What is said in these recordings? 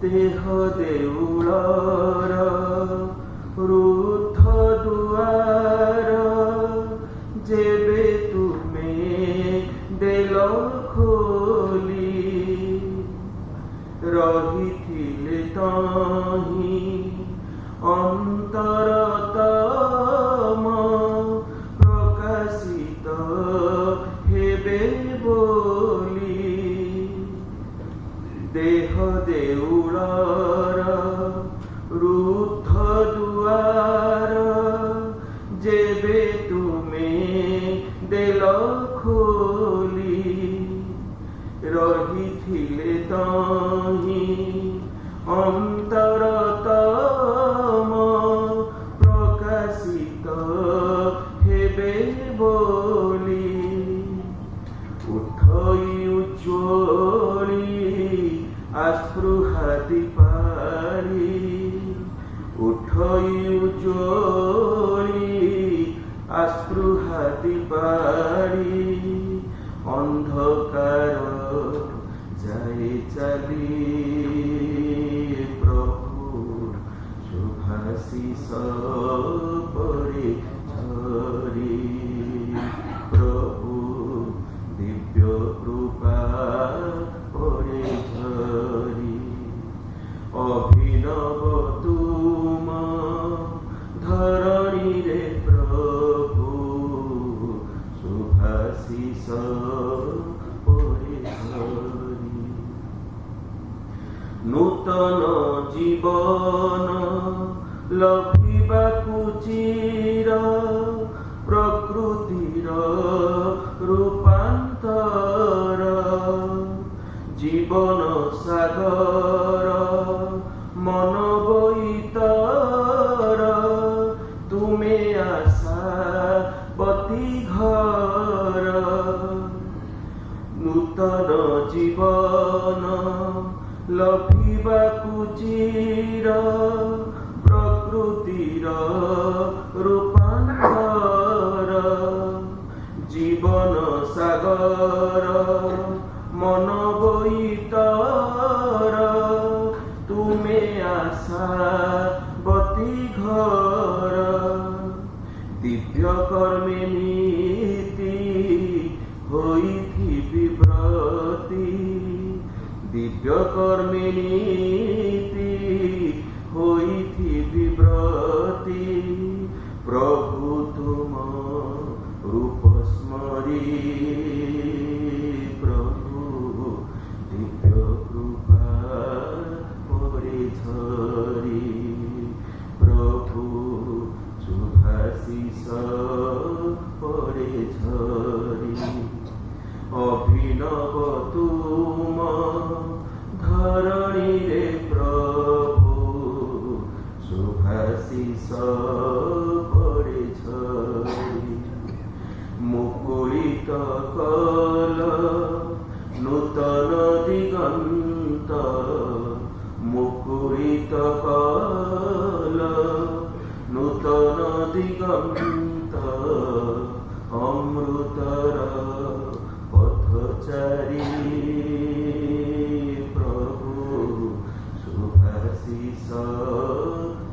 देह देउळर रुद्ध दुआर जेबे तुमे देल खोली रहिथिले ताही अंतरतम प्रकाशित हेबे बोली देह देउळर रुद्ध दुआर जेबे तुमे देल खोली रहिथिले ताही अंतरतम प्रकाशित हेबे बोली उठई उज्ज्वली आस्पृहा दीपाली उठई उज्ज्वली आस्पृहा दीपाली अंधकार जाए चली प्रभु शुभाशीष परे झरी प्रभु दिव्य कृपा परे झरी अभिनव तुम धरणी रे प्रभु शुभाशीष परे झरी नूतन जीवन लभिबाकु चिर प्रकृतिर रूपांतर जीवन सागर मन बोईतर तुमे आशा बती घर नूतन जीवन लभिबाकु चिर प्रकृतिर रूपांतर जीवन सागर मन बोईतर तुमे आशा बती घर दिव्य कर्मे नीति होई विव्रती दिव्य कर्मिनीति होइथि विव्रती प्रभु तुम रूप स्मरी प्रभु दिव्य कृपा परे झरी प्रभु शुभाशीष परे झरी अभिनव तुम धरणी रे प्रभु शुभाशीष परे झरी मुकुलित कल नूतन दिगंत मुकुलित कल नूतन दिगंत अमृतर पथचारी प्रभु शुभाशीष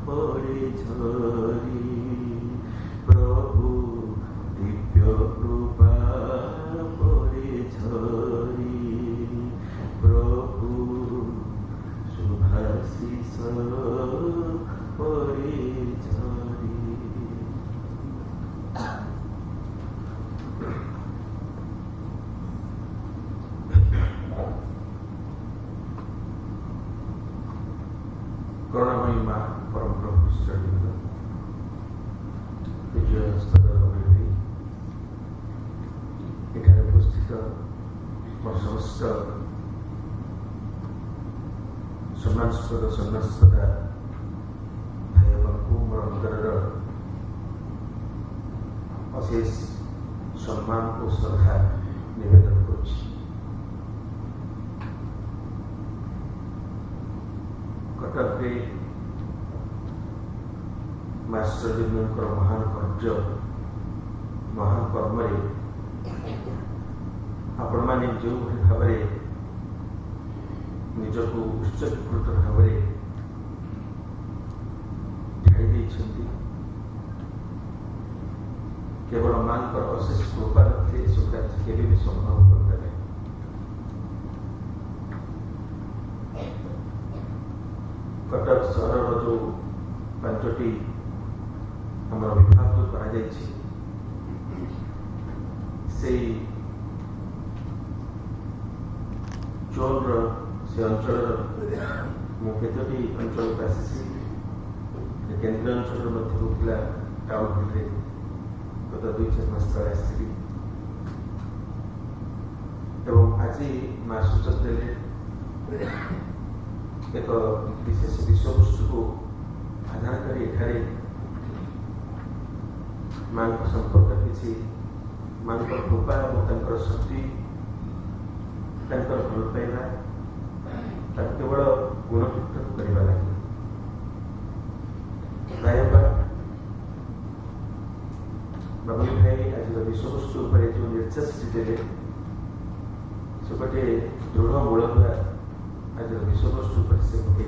परे झरी प्रभु दिव्य कृपा परे झरी प्रभु शुभाशीष परे झरी। करुणामयी माँ परम प्रभु श्रीवृंद विजय एठारे उपस्थित मोर समस्त सम्मानस्पद सन्यासदा भाई को मोर अंतर अशेष सम्मान और श्रद्धा निवेदन करुच्ची। कटक मास्टर जिंदर महान कार्य महान कर्म आपण मैंने जो भाव निजक उत्सर्गीकृत भाव ढाई केवल मां अशेष कृपा थे केवे भी संभव करते कटक सहर जो 5टी आम विभाग जो जोन से अंचल मुझे अंचल को आसी केन्द्रीय अंचल होता टाउन हॉल गत 2-4 मास तले आसी आज माँ सूचक देले एक विशेष विषयवस्तु को आधार कर मां संपर्क किसी मां कृपा और शक्ति भल पाइबा केवल गुणकीर्तन करने लगे प्राय बाबुल भाई आज विषयवस्तु जो निर्देश देते से गोटे दृढ़ मूलदुआ आज विषयवस्तु पर से पकई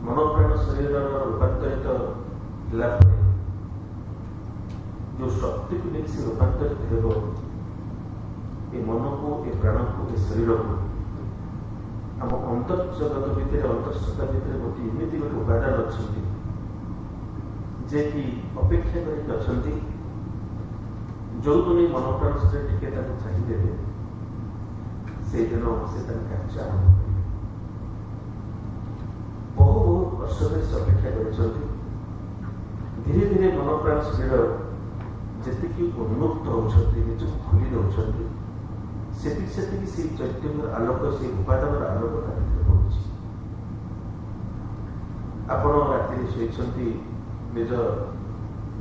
मन प्राण शरीर रूपांतरित होगापर जो शक्ति को लेकिन से रूपांतरित हो मन को ए प्राण को ए शरीर को आम अंतर जगत भितर अंतरसत्ता भितर गोटे एमती गोटे उपादान अच्छा जे कि अपेक्षा करके जो दिन मन प्राण शरीर टिके चाहिए से दिन से कार्य आरंभ करेंगे बहु बहुत वर्ष धरी से अपेक्षा कर धीरे धीरे मन प्राण शरीर जी उन्मुक्त होती निज खोली दौरान से चैतन्य आलोक से उपादान आलोक पड़ुची आपण राति शोती निज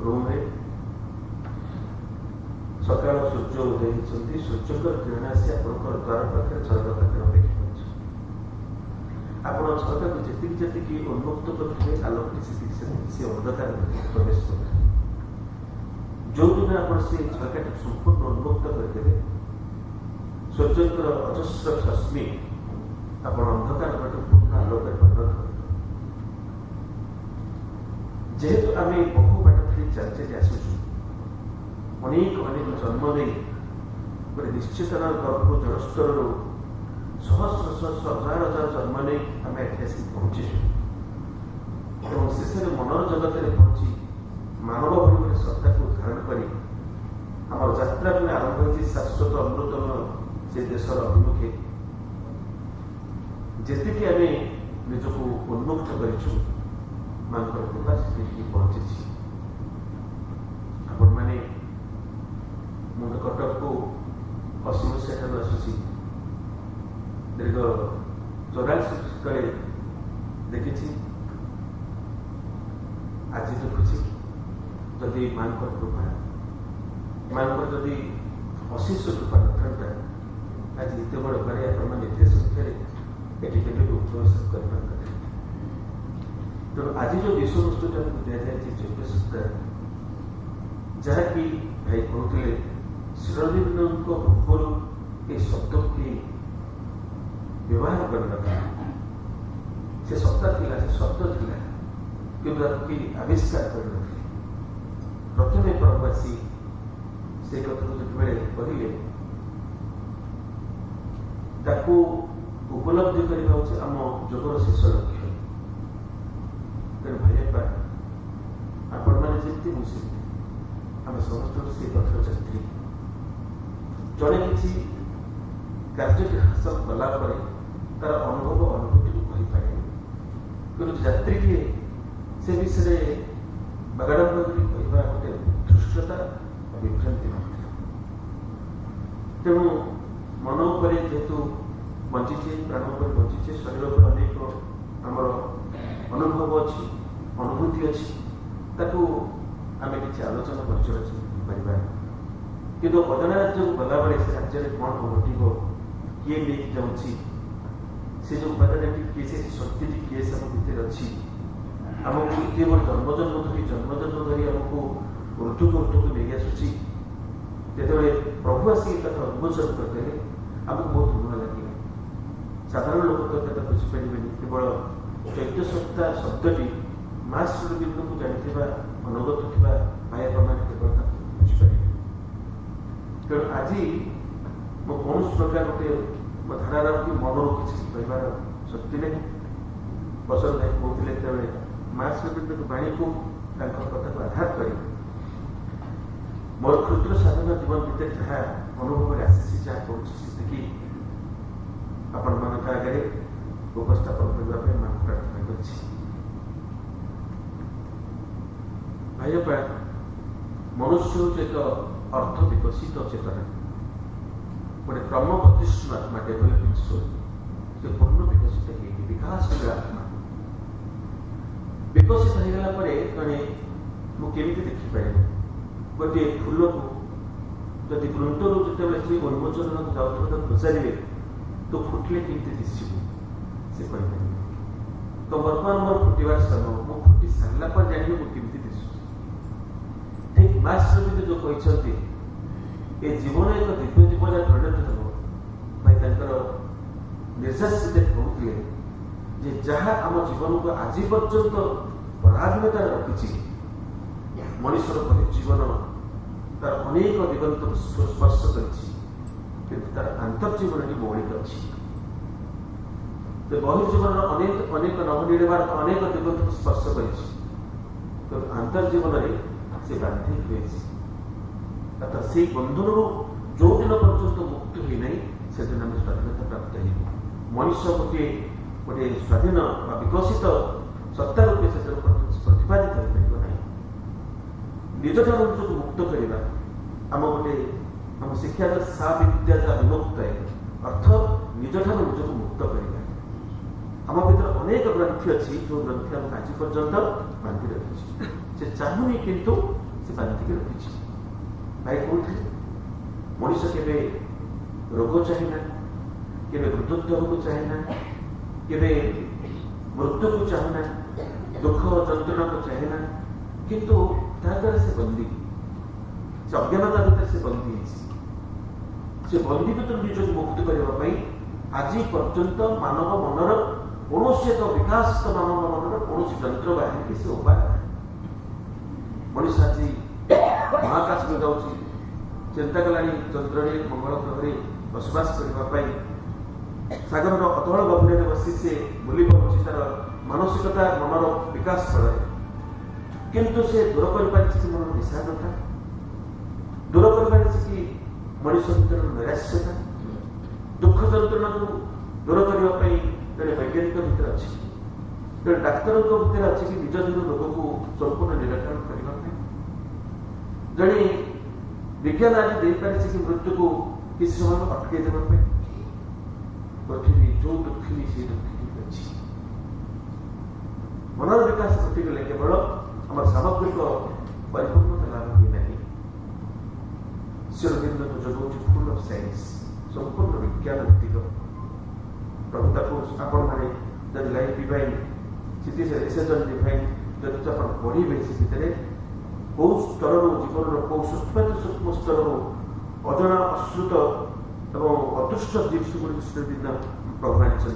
रूम रे सकाल सूर्य उदय होती सूर्य किरण आसी आप द्वार पाखे झरका पाखे अपेक्षा कर झरका को जी उन्मुक्त करेंगे आलोक से अंधकार प्रवेश करेंगे जो दिन आप झरका संपूर्ण उन्मुक्त करदे सूर्यर अजस्र रश्मि आप अंधकार पूर्ण आलोक परिणत जेहेतु आम बहु बाट चली चली आसुचु अनेक अनेक जन्म नहीं गोटे निश्चित गर्भ जलस्तर सहस्र सहस्र हजार हजार जन्म नहीं आम एटी आसिक पहुँचीचु और शेष में मनर जगत में पहुँची मानव भली गोटे सत्ता को धारण कर आम यात्रा में आरंभ हो शाश्वत अमृतम से देशर अभिमुखे जी आम निजक उन्मुक्त करूँ मां कृपा से पहुंची आपण मैंने मुझे कटक को 80 मसीहा आसूसी दीर्घ 84 तले देखी आज देखुची जदि मां कृपा मां जदि अशिष कृपा न आज एत बड़ घरे आप संख्या ये उपवेश कर तेणु आज जो विषय वस्तुटा दि जाए चौबीस सप्ताह जहाँकि भाई कहते श्रीरंजन पूर्व ये शब्द की व्यवहार करना से सत्ता थी से शब्द थी कि आविष्कार कर प्रथम प्रवासी से कथा जो कहले उपलब्धि करने आम जोगर शेष लक्ष्य तेणु भाई आपण मैंने जमी मुझे आम समस्त से पथर यात्री जड़े किसी कार्य हासिल कलापर तार अनुभव अनुभूति को कहीपर कि यात्री किए से विषय बागाड़ंब कह गोटे धृष्टता विभ्रांति तेणु मन उपर जेहेतु बंचीचे प्राण पर बंचीचे शरीर पर अनेक आमर अनुभव अच्छी अनुभूति अच्छी ताकू आम किसी आलोचना परिचय कि अजना राज्य को गला बेले से राज्य में कौन घटो किए लेकिन जाऊँगी से जो उपादान किए से शक्ति किए से आम भितर अच्छी आमको ये जन्म जन्म धरी आमको ऊर्धक नहीं आसूसी जो प्रभु आसिक कथा उन्मोचन करते आमको बहुत ऋण लगे साधारण लोक तो बुझीपारे केवल चैत्य सप्ताह शब्दटी माँ श्रीरबिंदु को जानी अनुगत थी भाई मैंने केवल बुझीपारे तेणु आज मो कौन प्रकार गोटे मो धारा कि मन किसी कहबार शक्ति नहीं बसंत भाई कहते माँ श्रीरबिंदु वाणी को कथा को आधार कर मोर क्षुद्र साधना जीवन भितर जहाँ अनुभव आसी जहाँ करुँगी आपण मान आगे उपस्थापन करने मां प्रार्थना कर भाई मनुष्य हूँ एक अर्थ विकसित चेतना गोटे क्रम प्रतिष्ठित आत्मा डेभलपिंग सोल से पूर्ण विकसित विकास आत्मा विकसित होगा जड़े मुझे देखिपारे गोटे फूल को जदि वृंदर जिते उन्मोचन जाऊँ पचारे तो फुटले केमती दिशु से तो बर्तमान मोर फुटार समय मो फुटी सारा पर जान मुझे दिशु ठीक मास्टर जो कहते ये जीवन एक दिव्य जीवन परिणत हो भाई निर्देश कहते जहाँ आम जीवन को आज पर्यंत पराधीनता रखी मनुष्यर जीवन तार अनेक दिगंत स्पर्श कर तार अंतर्जीवन मौलिक अच्छी बहिर्जीवन अनेक अनेक नवनिर्माण अनेक दिगंत स्पर्श कर अंतर्जीवन में से बांधि हुए अर्थात से बंधन जो दिन पर्यंत मुक्त होना से दिन आम स्वाधीनता प्राप्त हो मनुष्य गोटे गोटे स्वाधीन विकसित सत्ता रूपे से प्रतिपादित हो पार ना निज ठार निजक मुक्त करवा आम गोटे आम शिक्षा सा विद्या जहाँ विमुक्त है अर्थ निज ठार निजक मुक्त करवा आम भर अनेक ग्रंथि अच्छी जो ग्रंथि आम आज पर्यंत बांधि रखी से चाहूनी किंतु से बांधिक रखी भाई कहते मनुष्य के रोग चाहेना के वृद्धत्व को चाहेना के मृत्यु को चाहेना दुख जंत्रणा को चाहेना किंतु द्वारा से बंदी से अज्ञानता भर से बंदी से बंदी भर निज मुक्त करने आज पर्यंत मानव मनर कौन एक विकास मानव मनर कौन जंत्र बाहर से उपाय मनुष्य आज महाकाश में जाऊँगी चिंता कलानी चंद्रे मंगल ग्रह बसवास करने सागर अतल गभीर बसी से बुल तार मानसिकता मनर विकास फल किंतु से दूर कर मन विषादता दूर कर मनुष्य भर नैराश्यता दुख जंत्रणा को दूर करने जड़े वैज्ञानिक भितर अच्छी जड़े डाक्तर भितर अच्छी कि निज निज रोग को संपूर्ण निराकरण करने जड़े विज्ञान आज दे पारे कि मृत्यु को किसी समय अटके देवाई पृथ्वी जो दुखी से दुखी अच्छी मनर विकास घटीगले केवल आम सामग्रिक परिपूर्णता लाभ हुए ना ईश्वर जो फुल ऑफ साइंस संपूर्ण विज्ञान भित्तिक प्रभु ताको आपण माने जब लाइफ डिवाइन सिटी से रिसर्च डिवाइन जब आप पढ़े से भितर कौ स्तर जीवन कौ सूक्ष्म स्तर अजना अश्रुत एवं अदृष्ट दृष्टि दिन प्रभु आनी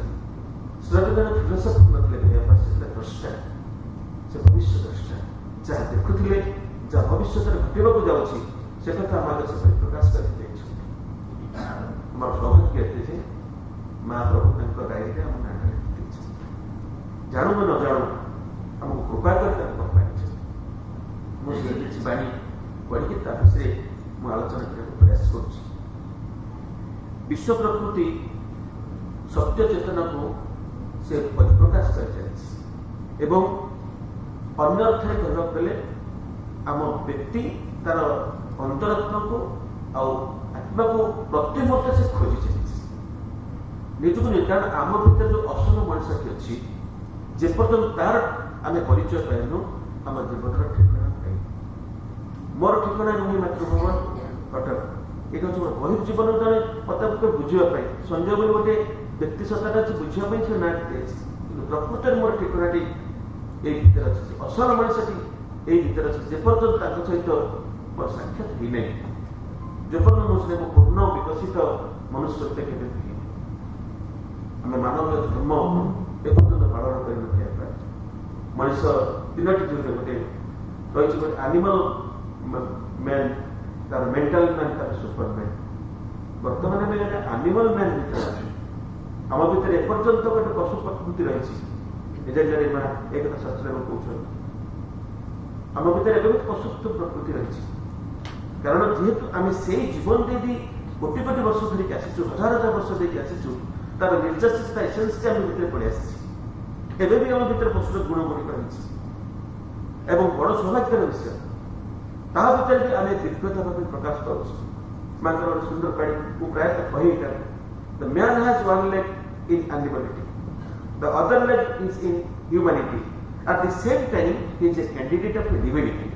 श्रीजन फिलोसफर नथिले द्रष्टा से भविष्य द्रष्टा जहाँ देखुले जहाँ भविष्य घटवाक जाऊँगी से कथा आम आगे से प्रकाश कर सौभाग्य एते माँ प्रभु डायरी आम नाम जानू न जानू आमको कृपा कर मुझे किसी बाणी पढ़ी विषय मुझे आलोचना करने प्रयास कर विश्व प्रकृति सत्य चेतना को से परिप्रकाश कर अन्य अर्थ कहना गले आम व्यक्ति तार अंतरात्मा को आत्मा को प्रति मुहूर्त से खोजी चली निजक नहीं कारण आम भर जो असल मनुष्य अच्छी जेपर्यंत तार आम परिचय पाइनु आम जीवन ठिकाना पाई मोर ठिकाना नुहे मातृभवन कटक ये मोर बहिर्जीवन जड़े मत बुझापी संजय बोली गोटे व्यक्ति सत्ता अच्छी बुझापी से ना प्रकृत मोर ठिकाना भर अच्छी असल मनुष्यटी भर अच्छी जेपर्यंत सहित मोर साक्षात हुई ना जेपर्यंत मुझे पूर्ण विकसित मनुष्य के आम मानवीय धर्म एपर्यंत पालन कर मनुष्य तीन जीवन गोटे रही गोटे एनिमल मैन तार मेंटल मैन तार सुपर मैन बर्तमान आम गोटे एनिमल मैन भर आम भर एपर्यंत गोटे पशु प्रकृति रही एक शास्त्र कहते आम भर एवं पशुत्व प्रकृति रही कारण जेहेतु आम से जीवन दे कोटि कोटि वर्ष धरिक आसीचु हजार हजार वर्ष देख आसीचु तार निर्जस्ता एसेंस आम भर पड़े आसी एवं भी आम भर पशुर गुण गुड़िक रही एवं बड़ सौभाग्यर विषय ता भर भी आम दीर्घता भाव प्रकाश कर सुंदर पाड़ी को प्रायतः कहीटा the man has one leg in animality the other leg is in humanity at the same time he is a candidate of divinity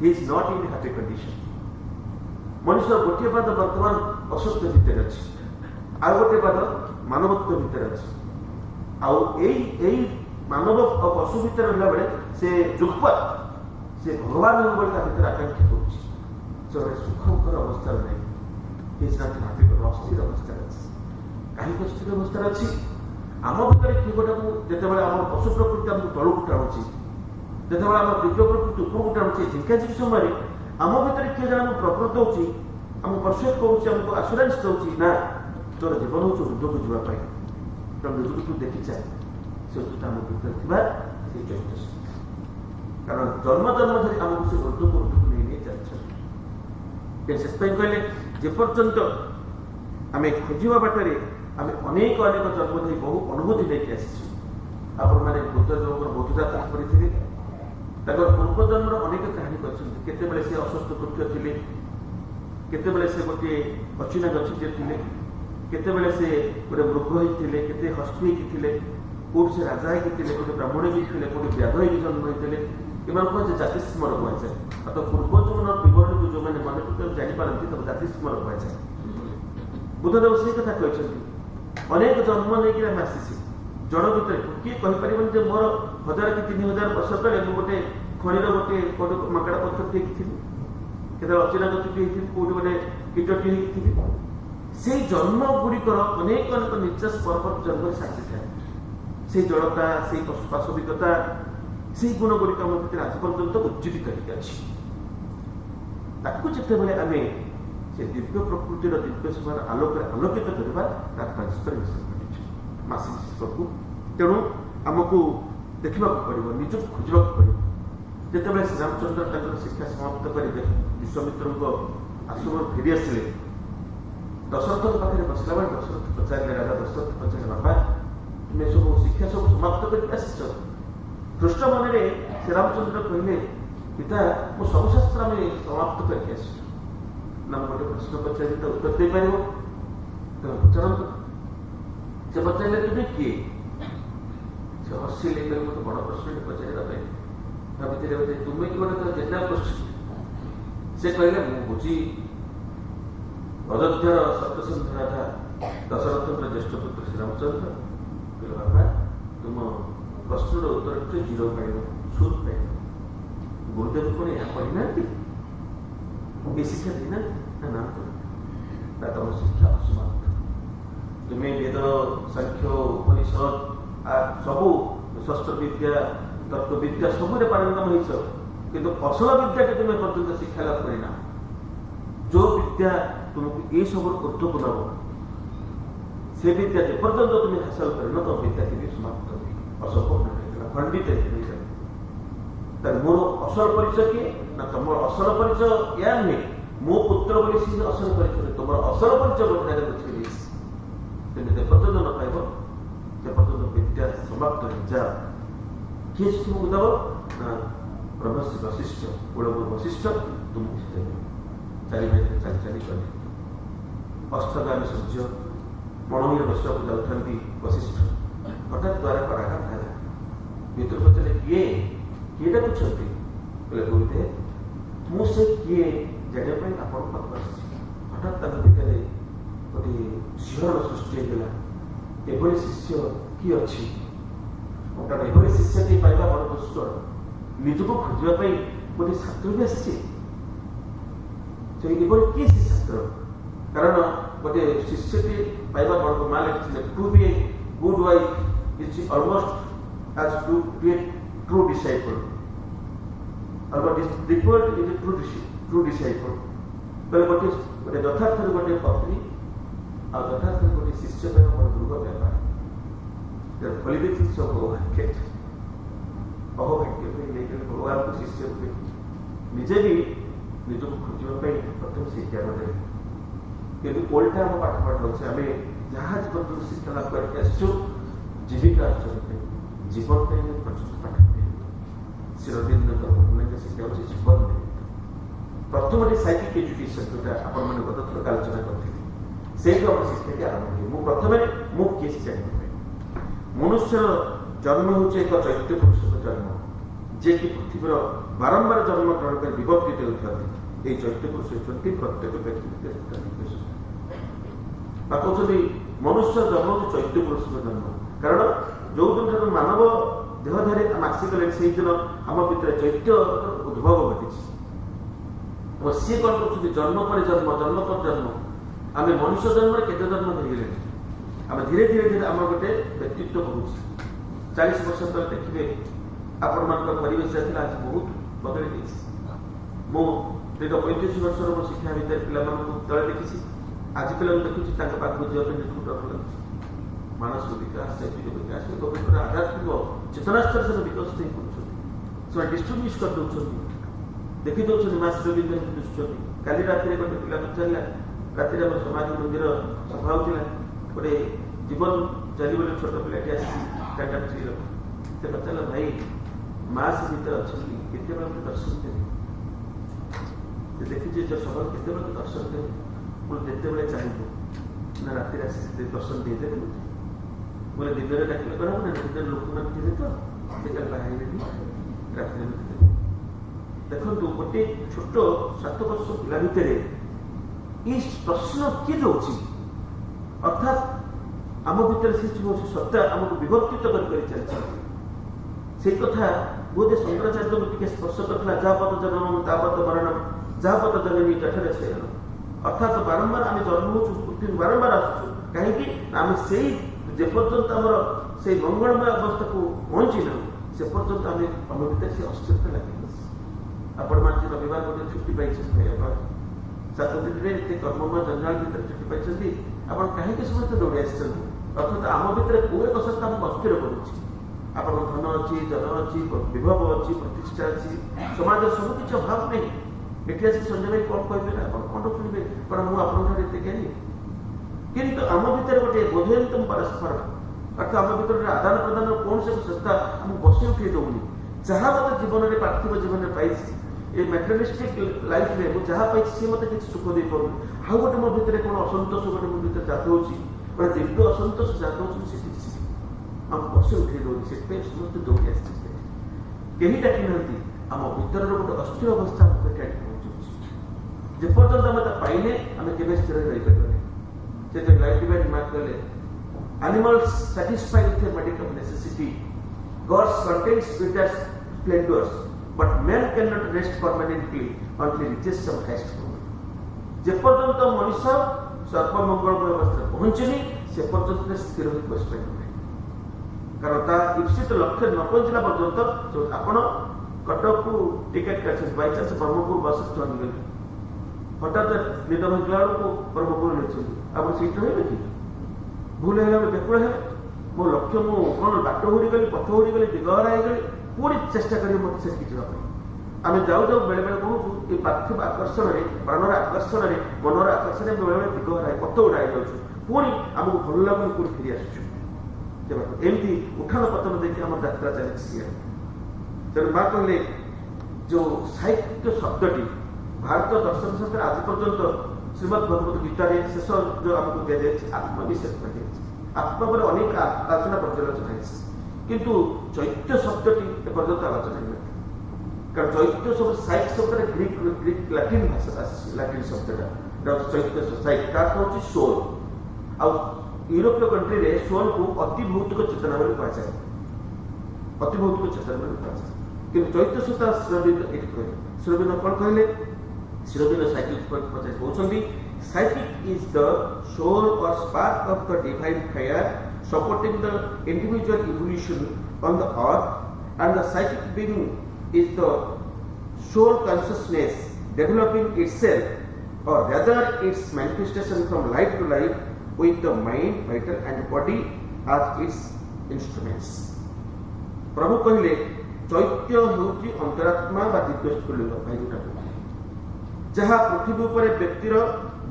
he is not in happy condition मनुष्य गोटे पाद वर्तमान असत्य भितर अच्छी आ गोटे पाद मानवत्व भितर अच्छी मानव और पशु भितर रहा बेले से जुगपत से भगवान भर आकांक्षा कर सुखकर अवस्था नहीं अस्थिर अवस्था कहीं स्थिर अवस्था अच्छी आम भर किए गोटा को जिते आम पशु प्रकृति आमको तलू टाणुची जिते आम दिव्य प्रकृति उपरको टाणुची झिंकाझिंकी समय आम भर किए जन प्रकृत होमको परसुएट करुँच आश्योरेंस दूसरी ना तोर जीवन हूँ ऊर्ध्व को जावाई तो निजक तू देखी चाहे से आम भर चैत्य कारण जन्म जन्म धरी आमको से ऊर्ध्व को नहीं चलते से कहले जेपर्यंत आम खोजा बाटर आम अनेक अनेक जन्म धरी बहु अनुभूति लेकिन आसी आपण मैंने बुद्ध जो बोधजात्रा करते पूर्व जन्म अनेक कहानी करते से अस्वस्थ कृत्य थे केते से गोटे अचिना गच्छिटे थे केते से गोटे मृग होते केते हस्ती थे कौट से राजा होते गोटे ब्राह्मण भी थे कौटे व्याध हो जन्म होते इन कहे जाति स्मर कहुए तो पूर्व जीवन विवरण को जो मैंने मन को जापारती तब जाति स्मर कहुए बुद्धदेव से कथा कहते अनेक जन्म नहीं आम आसी जन भर किए कहीपर मोर 1000 कि 3000 वर्ष तले गोटे खणीर गोटे मकड़ा पत्थर देखी केते अचिना गति कौट गोटे कीटटी थी से जन्म गुड़िकर अनेक अनेक निश्वास पर जन्म साक्षी था से जड़ता से पाशविकता से गुण गुड़िक आम भर आज पर्यटन उज्जीवित करके अच्छी जिते आम से दिव्य प्रकृतिर दिव्य सभार आलोक आलोकित करवा तार ट्रांसफर मासी को तेणु आमको देखा पड़ो निज खोजा पड़ो जिते श्रीरामचंद्र शिक्षा समाप्त कर विश्वामित्र आश्रम फेरी आसिले दशरथ पाखे बसला बेले दशरथ पचारे राजा दशरथ पचारे बापा तुम्हें सब शिक्षा सब समाप्त कर पृष्ठ मन में श्रीरामचंद्र कहले पिता मु सब शास्त्र आम समाप्त करके आस गोटे प्रश्न पचारे तो उत्तर दे पार पचार से पचारे तुम्हें किए से हसिले गोटे बड़ प्रश्न पचारे भाई तुम्हें कि गोटे जेनराल क्वेश्चन से कहले मु बुझी अयोध्यार सत्यसंध राजा दशरथ ज्येष्ठ पुत्र श्रीरामचंद्र कहले बाबा तुम प्रश्न उत्तर जीरो पाइब शूर पाइब गुरुदेव कौन यहाँ पढ़ी ना ये शिक्षा देना ना तुम शिक्षा असमाप्त तुम्हें वेद सांख्य उपनिषद सबू षष्ठ विद्या तत्व विद्या सब पारंगम हो किंतु असल विद्या के तुम्हें पर्यटन शिक्षा लाभ करना जो विद्या तुमको ये सब ऊर्ध्व को नब से विद्या जे पर्यंत तुम्हें हासिल कर तो विद्या के समाप्त असफल खंडित मोर असल परिचय किए ना तुम असल परिचय या नुहे मो पुत्र बोली सी असल परिचय तुम असल परिचय बोलते तुम्हें जे पर्यटन न पाइब से पर्यटन विद्या समाप्त हो जा किए तुमको दब ना ब्रह्मर्षि वशिष्ठ कुलगुरु वशिष्ठ तुमको देवे चारि भाई चाली चाली कले अस्तगामी सूर्य मणमीर बसवाक जाऊँ वशिष्ठ हठात द्वारा कराघात है भीतर पचारे किए किए डाकुंट बोले गुरुदेव मुझे किए जानापी आपण हठात भितर गोटे शिहरण सृष्टि होगा एभली शिष्य किए अच्छी कारण एभली शिष्य टी पाइबा बड़ कष्ट निजक खोजापी गोटे छात्र भी आसी किए सी छात्र कारण गोटे शिष्यटी पाइबा बड़ माँ लिखी to be a good wife is almost as to be a true disciple. Or required is a true disciple. But what is यथार्थ गोटे पत्नी और यथार्थ गोटे शिष्य बड़ दुर्ग व्यापार फलित सब अहोभाग्य लेकिन भगवान को शिष्य हुए निजे भी निजक खोजापी प्रथम शिक्षा देते कि ओल्टा आम पाठ पढ़ा आम जहाँ जीवन शिक्षा लाभ करके आसचु जीविका अर्जन जीवन प्रचुर पाठ शिरोदिन शिक्षा हूँ जीवन प्रथम साइकिक एजुकेशन जोटा आपण मैंने गत थर आलोचना करते से शिक्षा आरंभ हुए मुझे प्रथम मुझे किए जान मनुष्य जन्म हूँ एक चैत्य पुरुष जन्म जे कि पृथ्वीर बारंबार जन्म ग्रहण कर विवर्तित होती चैत्य पुरुष होती प्रत्येक व्यक्ति कहते मनुष्य जन्म हूँ चैत्य पुरुष जन्म कारण जो दिन मानव देहधारी आम आसिगले से दिन आम भर चैत्य उद्भव घटी सी कौन कर जन्म पर जन्म आम मनुष्य जन्म केते जन्म धरगले आम धीरे धीरे धीरे आम गोटे व्यक्तित्व बढ़ुच्छे 40 वर्ष तक देखिए आपण मान परिवेश आज बहुत बदली गई मो दीर्घ 35 वर्ष मो शिक्षा भितर पिला तले देखी आज पिला देखुची पाखक जावाई डर लगे मानसिक विकास शैक्षिक विकास गवर्नमेंट आध्यात्मिक चेतना स्तर से विकसित कर डिस्ट्रीब्यूट कर दौरान देखी दौरान मास दुष्ट काली रात गोटे पिला पचारा रात समाधि मंदिर सभा होता गोटे जीवन चली छोट पिलाटी आटा स्त्री से पचारा भाई मास भर अच्छे दर्शन देवे देखी सभा के दर्शन देवे जिते चाहिए ना रात दर्शन देदे बोले दिन में डाकिले कौन ना दिन लोक मैंने थे तो बाहर रात देखो गोटे छोट 7 वर्ष पिला भितर ये प्रश्न किए दौर अर्थात आम भर से सत्ता आमको विवर्तित कर कथा बोधे शंकराचार्य को टी स्पर्श करता जापत जन्म तापत मरणम जापत जननी जठरे शयनम अर्थात बारंबार आम जन्म हो पृथ्वी बारंबार आसुचु कहीं आम से जेपर्यंत आमर से मंगलमय अवस्था को पहुंची ना से पर्यंत आम भर से अस्थिरता लगे आपण मान रविवार गोटे छुट्टी पाई 7 ଦିନରେ ଏତେ କର୍ମମୟ ଜଞ୍ଜାଳ ଭିତରେ ଛୁଟି ପାଇଛନ୍ତି, ଆପଣ କାହିଁକି ସମସ୍ତେ ଦୌଡ଼ି ଆସିଛନ୍ତି? ଅର୍ଥାତ୍ ଆମ ଭିତରେ କୋଉ ଏକ ସତ୍ତା ଆମକୁ ଅସ୍ଥିର କରୁଛି। ଆପଣଙ୍କ ଧନ ଅଛି, ଜନ ଅଛି, ବିଭବ ଅଛି, ପ୍ରତିଷ୍ଠା ଅଛି, ସମାଜର ସବୁ କିଛି ଅଭାବ ନାହିଁ। ଏଠି ଆସି ସଞ୍ଜୟ ଭାଇ କଣ କହିବେ ନା ଆପଣ କଣ ଶୁଣିବେ, କାରଣ ମୁଁ ଆପଣଙ୍କ ଏତେ ଜ୍ଞାନୀ। କିନ୍ତୁ ଆମ ଭିତରେ ଗୋଟେ ବୋଧୟନ୍ତମ ପରସ୍ପର, ଅର୍ଥାତ୍ ଆମ ଭିତରେ ଆଦାନ ପ୍ରଦାନ କୌଣସି ଏକ ସଂସ୍ଥା ଆମକୁ ବସି ଉଠେଇ ଦଉନି। ଯାହା ମତେ ଜୀବନରେ ପାର୍ଥିବ ଜୀବନରେ ପାଇଛି, ଏ ମ୍ୟାଟେରିଆଲିଷ୍ଟିକ ଲାଇଫରେ ମୁଁ ଯାହା ପାଇଛି ସିଏ ମତେ କିଛି ସୁଖ ଦେଇପାରୁନି। ଆଉ ଗୋଟେ ମୋ ଭିତରେ କଣ ଅସନ୍ତୋଷ ଗୋଟେ ମୋ ଭିତରେ ଜାତ ହଉଛି, ଗୋଟେ ଦୀର୍ଘ ଅସନ୍ତୋଷ ଜାତ ହଉଛି, ସେଠି ଆମକୁ ବସି ଉଠେଇ ଦଉନି। ସେଥିପାଇଁ ସମସ୍ତେ ଦୌଡ଼ି ଆସିଛନ୍ତି। କେହି ଡାକି ନାହାନ୍ତି, ଆମ ଭିତରର ଗୋଟେ ଅସ୍ଥିର ଅବସ୍ଥା ଆମ ପାଖରେ ଆଣି ପହଞ୍ଚୁଛି। ଯେପର୍ଯ୍ୟନ୍ତ ଆମେ ତା ପାଇଲେ ଆମେ କେବେ ସ୍ଥିର ରହିପାରିବାନି। ସେ ଯୋଉ ଲାଇଫ ଡିଭାଇଡ ମାର୍କ କଲେ, animals satisfied with their medical necessity, God's contents with their splendors, but man cannot rest permanently until he reaches some highest point. ଯେପର୍ଯ୍ୟନ୍ତ ମଣିଷ ସର୍ବମଙ୍ଗଳମୟ ଅବସ୍ଥାରେ ପହଞ୍ଚିନି ସେ ପର୍ଯ୍ୟନ୍ତ ସ୍ଥିର ହୋଇ ବସିପାରିବ ନାହିଁ। କାରଣ ତା ଇପ୍ସିତ ଲକ୍ଷ୍ୟରେ ନ ପହଞ୍ଚିଲା ପର୍ଯ୍ୟନ୍ତ ଆପଣ କଟକକୁ ଟିକେଟ କାଟିଛନ୍ତି, ବାଇଚାନ୍ସ ବ୍ରହ୍ମପୁର ବସରେ ଚଢ଼ିଗଲେ, ହଠାତ୍ ନିଦ ଭାଙ୍ଗିଲା ବେଳକୁ ବ୍ରହ୍ମପୁର ନେଇଛନ୍ତି, ଆପଣ ସେଇଠି ରହିବେ କି? ଭୁଲ ହେଲା ବେଳେ ବେକୁଳ ହେବେ। ମୋ ଲକ୍ଷ୍ୟ, ମୁଁ କଣ ବାଟ ହୁଡ଼ିଗଲି, ପଥ ହୁଡ଼ିଗଲି, ଦିଗହରା ହେଇଗଲି, ପୁଣି ଚେଷ୍ଟା କରିବି ମୋତେ ସେଠିକି ଯିବା ପାଇଁ। ଆମେ ଯାଉ ଯାଉ ବେଳେ ବେଳେ କହୁଛୁ ଏ ପାର୍ଥିବ ଆକର୍ଷଣରେ, ପ୍ରାଣର ଆକର୍ଷଣରେ, ମନର ଆକର୍ଷଣରେ ବେଳେ ବେଳେ ଦିଗହରା ପଥ ଉଡ଼ା ହେଇଯାଉଛୁ, ପୁଣି ଆମକୁ ଭଲ ଲାଗୁନି, ପୁଣି ଫେରି ଆସୁଛୁ। ଏମିତି ଉଠାଣ ପତନ ଦେଖି ଆମର ଯାତ୍ରା ଚାଲିଛି। ତେଣୁ ମା କହିଲେ ଯୋଉ ସାହିତ୍ୟ ଶବ୍ଦଟି ଭାରତ ଦର୍ଶନ ଶାସ୍ତ୍ରରେ ଆଜି ପର୍ଯ୍ୟନ୍ତ ଶ୍ରୀମଦ୍ ଭଗବତ ଗୀତାରେ ଶେଷ ଯୋଉ ଆମକୁ ଦିଆଯାଇଛି ଆତ୍ମବିଶ୍ୱାସ କୁହାଯାଇଛି। ଆତ୍ମା ପରେ ଅନେକ ଆଲୋଚନା ପର୍ଯ୍ୟାଲୋଚନା ହେଇଛି, କିନ୍ତୁ ଚୈତ୍ୟ ଶବ୍ଦଟି ଏପର୍ଯ୍ୟନ୍ତ ଆଲୋଚନା ହେଇନଥିଲା। କାରଣ ଚୈତ୍ୟ ଶବ୍ଦ ସାଇକ୍ ଶବ୍ଦରେ ଗ୍ରୀକ୍ ଲାଟିନ୍ ଭାଷା ଆସିଛି, ଲାଟିନ୍ ଶବ୍ଦଟା ଚୈତ୍ୟ ସାଇକ୍, ତାର ହଉଛି ସୋଲ। ଆଉ ୟୁରୋପୀୟ କଣ୍ଟ୍ରିରେ ସୋଲକୁ ଅତି ଭୌତିକ ଚେତନା ବୋଲି କୁହାଯାଏ, ଅତି ଭୌତିକ ଚେତନା ବୋଲି କୁହାଯାଏ। କିନ୍ତୁ ଚୈତ୍ୟ ସତ୍ତା ଶ୍ରୀରବିନ୍ଦ ଏଠି କହିଲେ, ଶ୍ରୀରବିନ୍ଦ କଣ କହିଲେ? ଶ୍ରୀରବିନ୍ଦ ସାଇକିକ କହୁଛନ୍ତି, psychic is the soul or spark of the divine fire supporting the individual evolution on the earth, and the psychic being is the soul consciousness developing itself, or rather its manifestation from life to life with the mind, vital and body as its instruments. प्रभु कहले चैत्य होउची अंतरात्मा बा दिव्य स्फुलिंग भाई जोटा जहा पृथ्वी उपर व्यक्तिर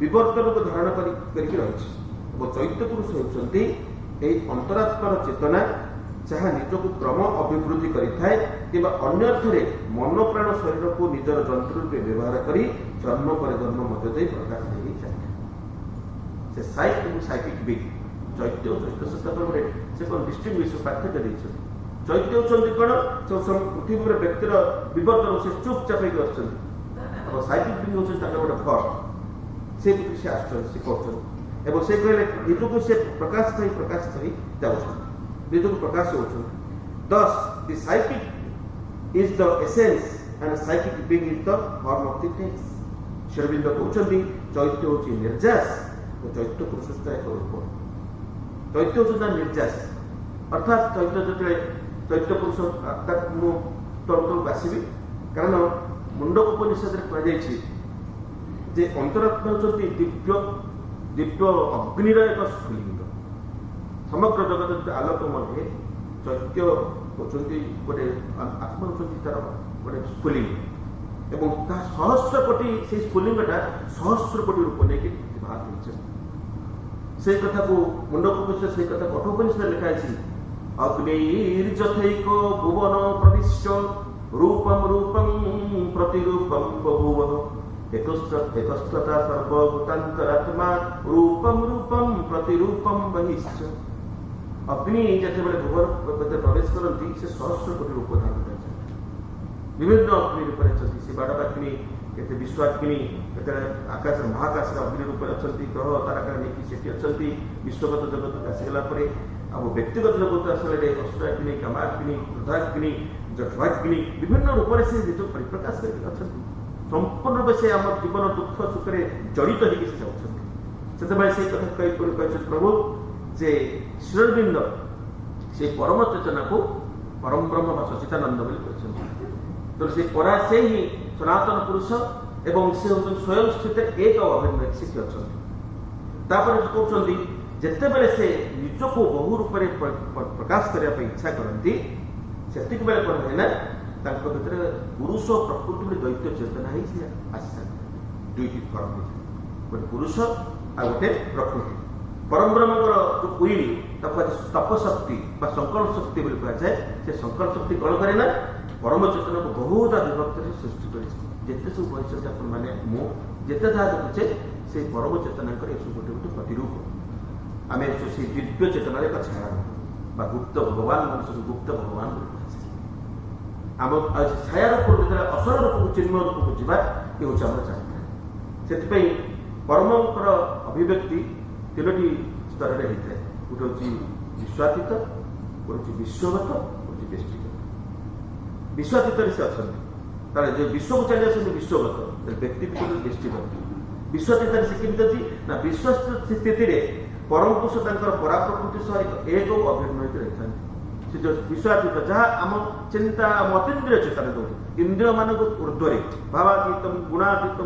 विवर्तन को धारण करके रही। चैत्य पुरुष होती अंतरात्मार चेतना जहाँ निजक क्रम अभिवृद्धि करें कि अन्य अर्थरे मन प्राण शरीर को निजर जंत्र रूपे व्यवहार कर जन्म पर जन्म मध्य दे प्रकाश दे से साइक साइकिक बिग चैत्य चैत्य सत्ता से कौन डिस्टिंग्विश पार्थक्य देते। चैत्य होती कौन पृथ्वी व्यक्तिर विवर्तन से चुपचाप और साइकिक बिंग होते गोटे फर्स्ट से से कहते से कहले निजक से प्रकाशित हो जाऊँ निजक प्रकाश होती। Thus the psychic is the essence and psychic being is the form of the things. Sri Aurobindo कहते चैत्य हूँ निर्जास और चैत्य पुरुषता एक रूप। चैत्य हूँ निर्जास अर्थात चैत्य जो चैत्य पुरुष अर्थात मु तौर आसवि कारण मुंडकोपनिषद कहुई अंतरात्मा होती दिव्य दिव्य अग्निर एक स्फुलिंग। समग्र जगत आलोक मध्य चैत्य होती गोटे आत्मा होती तार गोटे स्फुलिंग एवं सहस्र कोटी से स्फुलिंगटा सहस्र कोटी रूप नहीं बाहर से कथा को मुंडकोपनिषद से कथा कठोपनिषद लिखाई अग्निर्जथैक भुवन प्रविष्ट रूपम रूपम प्रतिरूपम बभूव एकस्तता सर्वभूतांतरात्मा रूपम रूपम प्रतिरूपम बहिश्च। अग्नि जितेबाला भुवन प्रवेश करती से सहस्र कोटी रूप धारण कर विभिन्न अग्नि रूप से बाड़वाग्नि के विश्वाग्नि के आकाश महाकाश अग्नि रूप अच्छा ग्रह तारका नहीं अच्छा विश्वगत जगत आसगला व्यक्तिगत जगत आसले अष्टाग्नि कामाग्नि क्रोधाग्नि जठराग्नि विभिन्न रूप से निज परिप्रकाश कर संपूर्ण रूप से आम जीवन दुख सुख जड़ित होते से कथा कही प्रभु जे श्रीरबिंद से परम चेतना को परम ब्रह्म सचिदानंद तो से परा से ही सनातन पुरुष एवं से स्वयं स्थित एक अभिन्न से कहते जिते बेले से निज को बहु रूप में प्रकाश करने इच्छा करती से बेले कौन है ना भर पुरुष और प्रकृति में दैत्य चेतना ही आसी दुईटी फरक होता गोटे पुरुष आ गोटे प्रकृति परम ब्रह्मकर जो उइल तपशक्ति संकल्प शक्ति कहुए से संकल्प शक्ति कौन करे ना परम चेतन को बहुत विभक्त सृष्टि करते सब बहिष्ठ आप मुझे जहाँ देखुचे से परम चेतना ये सब गोटे गोटे प्रतिरूप आम से दिव्य चेतन एक छाया गुप्त भगवान मनुष्य गुप्त भगवान आम छाया रूप जो असर रूप को चिन्मय रूप को जावा ये हूँ आम चाहिए से परमकर अभिव्यक्ति तीनोटी स्तर में होता है गोटे हूँ विश्वातीत गोटे विश्वगत गोटे व्यष्टिगत विश्वातीत से अच्छा जो विश्व को चली आसते विश्वगत व्यक्तिगत व्यष्टिगत विश्वातीत से केमी अच्छी ना विश्व स्थिति परम पुरुष परा प्रकृति सह एक अभिन्न रही था से जो विश्वातीत जहाँ आम चिंता आम अतीन्द्रिय चेतन दौर इंद्रिय मान ऊर्ध्व भावातीत गुणातीत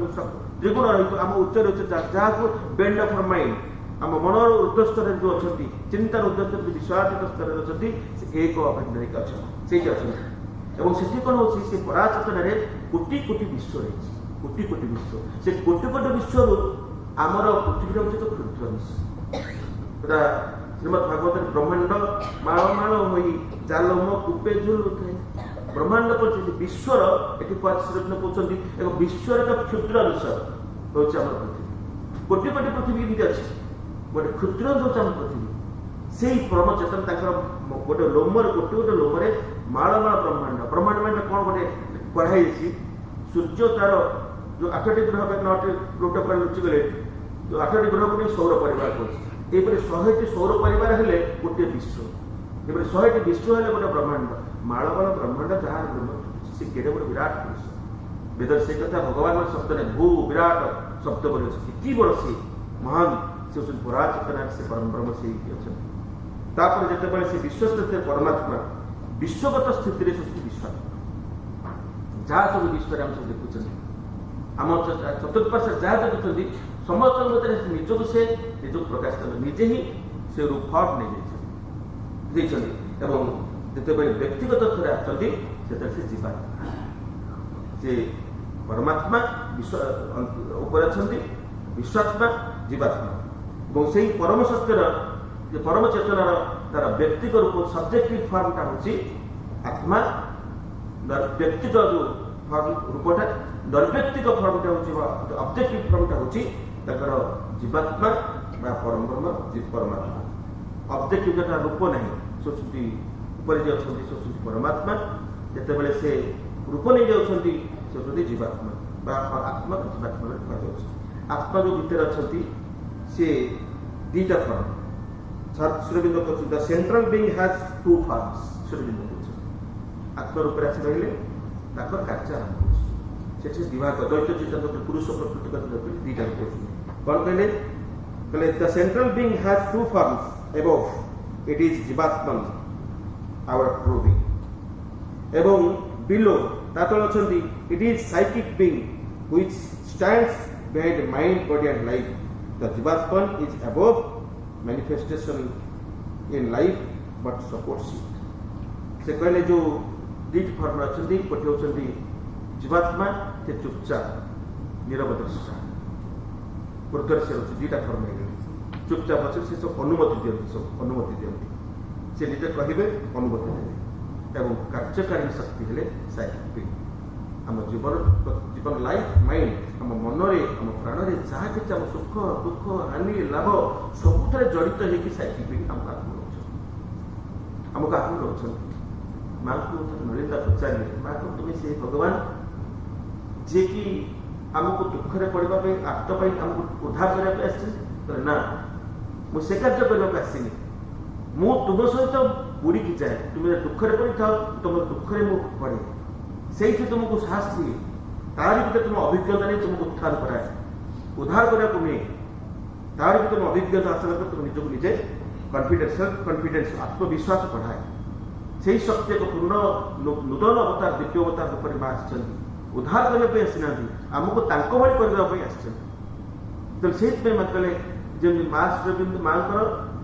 त्रिगुण रही आम उच्च उच्च जहाँ को बेंड ऑफ माइंड आम मनर ऊर्ध्व स्तर जो अच्छा चिंतार ऊर्ध्व स्तर विश्वातीत स्तर अच्छा एक अभिन्न अच्छा से अच्छा कौन हो पराचेतन कोटि कोटि विश्व रही कोटि कोटि विश्व से कोटि कोटि विश्व आमर पृथ्वी हूँ तो क्षुद्र विश्व श्रीमद भागवत ब्रह्मांड माल हो जालम कूपे झुलुए ब्रह्मांड पर विश्वर ये कहते एक विश्वर एक क्षुद्र विषय हूँ आम पृथ्वी कोटि कोटि पृथ्वी एमती अच्छी गोटे क्षुद्र जो आम पृथ्वी से परम चेतन गोटे लोमर गोटे गोटे लोमरे माल ब्रह्मांड ब्रह्मांड मान कौन गोटे कढ़ाई सूर्य तार जो 8टी ग्रह 9टी प्रोटोकॉल लुचिगले जो 8टी ग्रह को सौर परिवार कर 100टी सौर परिवार हेले गोटे विश्व ये 100टी विश्व हेले गोटे ब्रह्मांड मालवान ब्रह्मांड जहाँ से केड़े गोटे विराट पुरुष वेद से कथा भगवान शब्द ने भू विराट शब्द बोले बड़ सी महान से पराचेतना से परम ब्रह्म से अच्छा जिते से विश्व स्थित परमात्मा विश्वगत स्थिति विश्वास जहाँ सब विश्व आम सब देखुं आम चतुर्पार्श्व जहाँ देखुं समस्त मध्य निजक से निजक प्रकाश कर निजे ही से रूप नहीं जिते व्यक्तिगत स्तर आसती से जीवात्मा से परमात्मा विश्व अच्छा विश्वात्मा जीवात्मा और से परम सत्यर परम चेतनार तार व्यक्तिगत रूप सब्जेक्टिव फॉर्मटा हूँ आत्मा व्यक्तिगत जो फॉर्म रूपटा नैर्व्यक्तिक फॉर्मटा हूँ ऑब्जेक्टिव फॉर्मटा हूँ जीवात्मा परम ब्रह्म परमात्मा ऑब्जेक्टिव जो रूप नहीं सोचुटी ऊपर जे अच्छा सोचुटी परमात्मा जिते बड़े से रूप नहीं जाती सोचुटी जीवात्मा आत्मा जीवात्मा कह आत्मा जो भितर अच्छा सी दीटा फॉर्म श्रीबिंद कहते central being has two forms Sri Aurobindo कहते आत्मा रूप आसी रही कार्य आरंभ से विभाग दैत्य चिंतन पुरुष प्रकृति दीटा कौन कहले the central being has two forms above it is jivatman our true being एवं बिलो तातल अछंती it is psychic being which stands behind mind body and life the jivatman is above manifestation in life but supports it से कहले जो दीट form अच्छी गोटे होती जीवात्मा से चुपचाप निरवदृष्टा ऊर्धर से रोचे दीटा फॉर्म चुपचाप अच्छे से सब अनुमति दिखती सब अनुमति दिखती से निजे कहे अनुमति देवे एवं कार्यकारी शक्ति हेले साइकिक आम जीवन लाइफ माइंड आम मनरे आम प्राणरे जहाँ कि आम सुख दुख हानि लाभ सब जड़ित होगी साइकिक आम आमको आत्म रोच माँ को नलिता पचारे माँ को तुम्हें से भगवान जे कि आमको दुखरे पड़वा आत्म आमको उद्धार करने ना मुझे कार्य करने आसनी मु तुम सहित बुड़ी की जाए तुम्हें दुखरे पड़ी था तुम दुखरे मु पड़े से तुमको साहस दिए तारी भी तुम अभिज्ञता नहीं तुमको उत्थान कराए उद्धार करने को नहीं तारी भी तुम अभिज्ञता आसला तुम निजक निजे कॉन्फिडेंस आत्मविश्वास बढ़ाए से शक्ति एक पूर्ण नूतन अवतार द्वितीय अवतार रूप में माँ उद्धार करने आसी ना आमको भाई करने आस तो से कहले जमी माँ श्रीरबिंदु माँ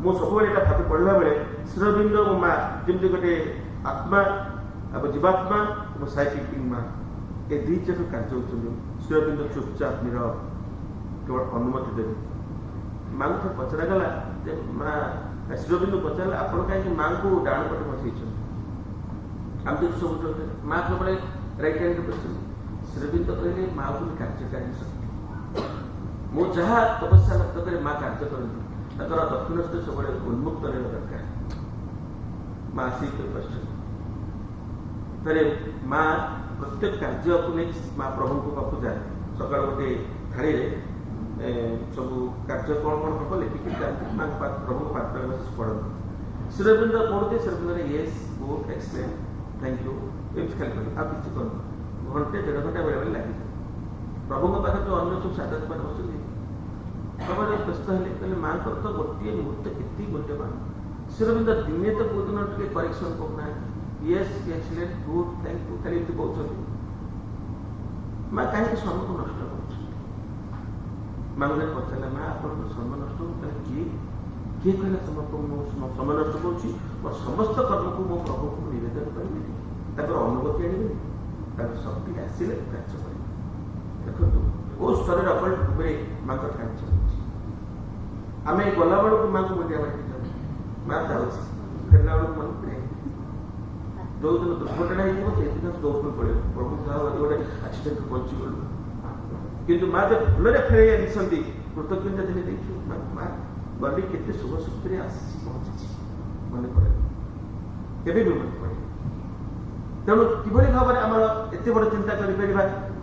मो सब भाव पढ़ला बेले श्रीरबिंदु मो माँ जमी गोटे आत्मा अब जीवात्मा और साइकिल माँ ए दी जन कार्य होती श्रीरबिंदु चुपचाप नीरव केवल अनुमति देवी माँ को पचरागला माँ श्रीरबिंदु पचारा आप कहीं माँ को डाण पटे बसई आम तो सब माँ सब राइट हैंड बस श्रीरबिंदु कहले माँ को कार्यकारी शक्ति मो जहाँ तपस्या व्यक्त करे माँ कार्य करती दक्षिणस्थ सब उन्मुक्त रहा दरकार माँ आसिक थे माँ प्रत्येक कार्य को नहीं माँ प्रभु को पाखु जाए सका गोटे थाड़ी सब कार्य कौन कौन हम लिखिकी जाती माँ प्रभु पात्र पढ़ती श्रीरबिंदु पढ़ते Sri Aurobindo yes good explain thank you ये खाली कर आप किसी कर घंटे 1.5 घंटा बेले बेले लगे प्रभु को पाखे जो अन्य सब साधक मान बस सब व्यस्त हेले कहले माँ को तो गोटे मुहूर्त के गोटे माँ श्रीरबिंदु दिने तो बहुत दिन टे करेक्शन करना yes excellent good thank you खाली कहते माँ कहीं सम्मान नष्ट कर माँ मैंने पचारे माँ आप सम्मान नष्ट हो किए किए कहले समय नष्ट कर समस्त कर्म को मो प्रभु को निवेदन करेंगे अनुभूति आने शक्ति आसिले कार्य करेंगे देखो वो स्तर अकल्ट माँ का कार्य आम गला बेलू माँ को मुंडिया बाटी माँ जाऊँगी फेरला बेलू मन जो दिन दुर्घटना हो दौड़ पड़े प्रभु जहाँ गोटे आक्सीडेंट बचीगलु किंतु माँ जब भलरे फेर आनी कृतज्ञता दिन देखिए माँ गली के शुभ शक्ति आसी पहुंची मन पड़े केवे भी मन पड़े तेणु किभली भाव में आम एत बड़ चिंता कर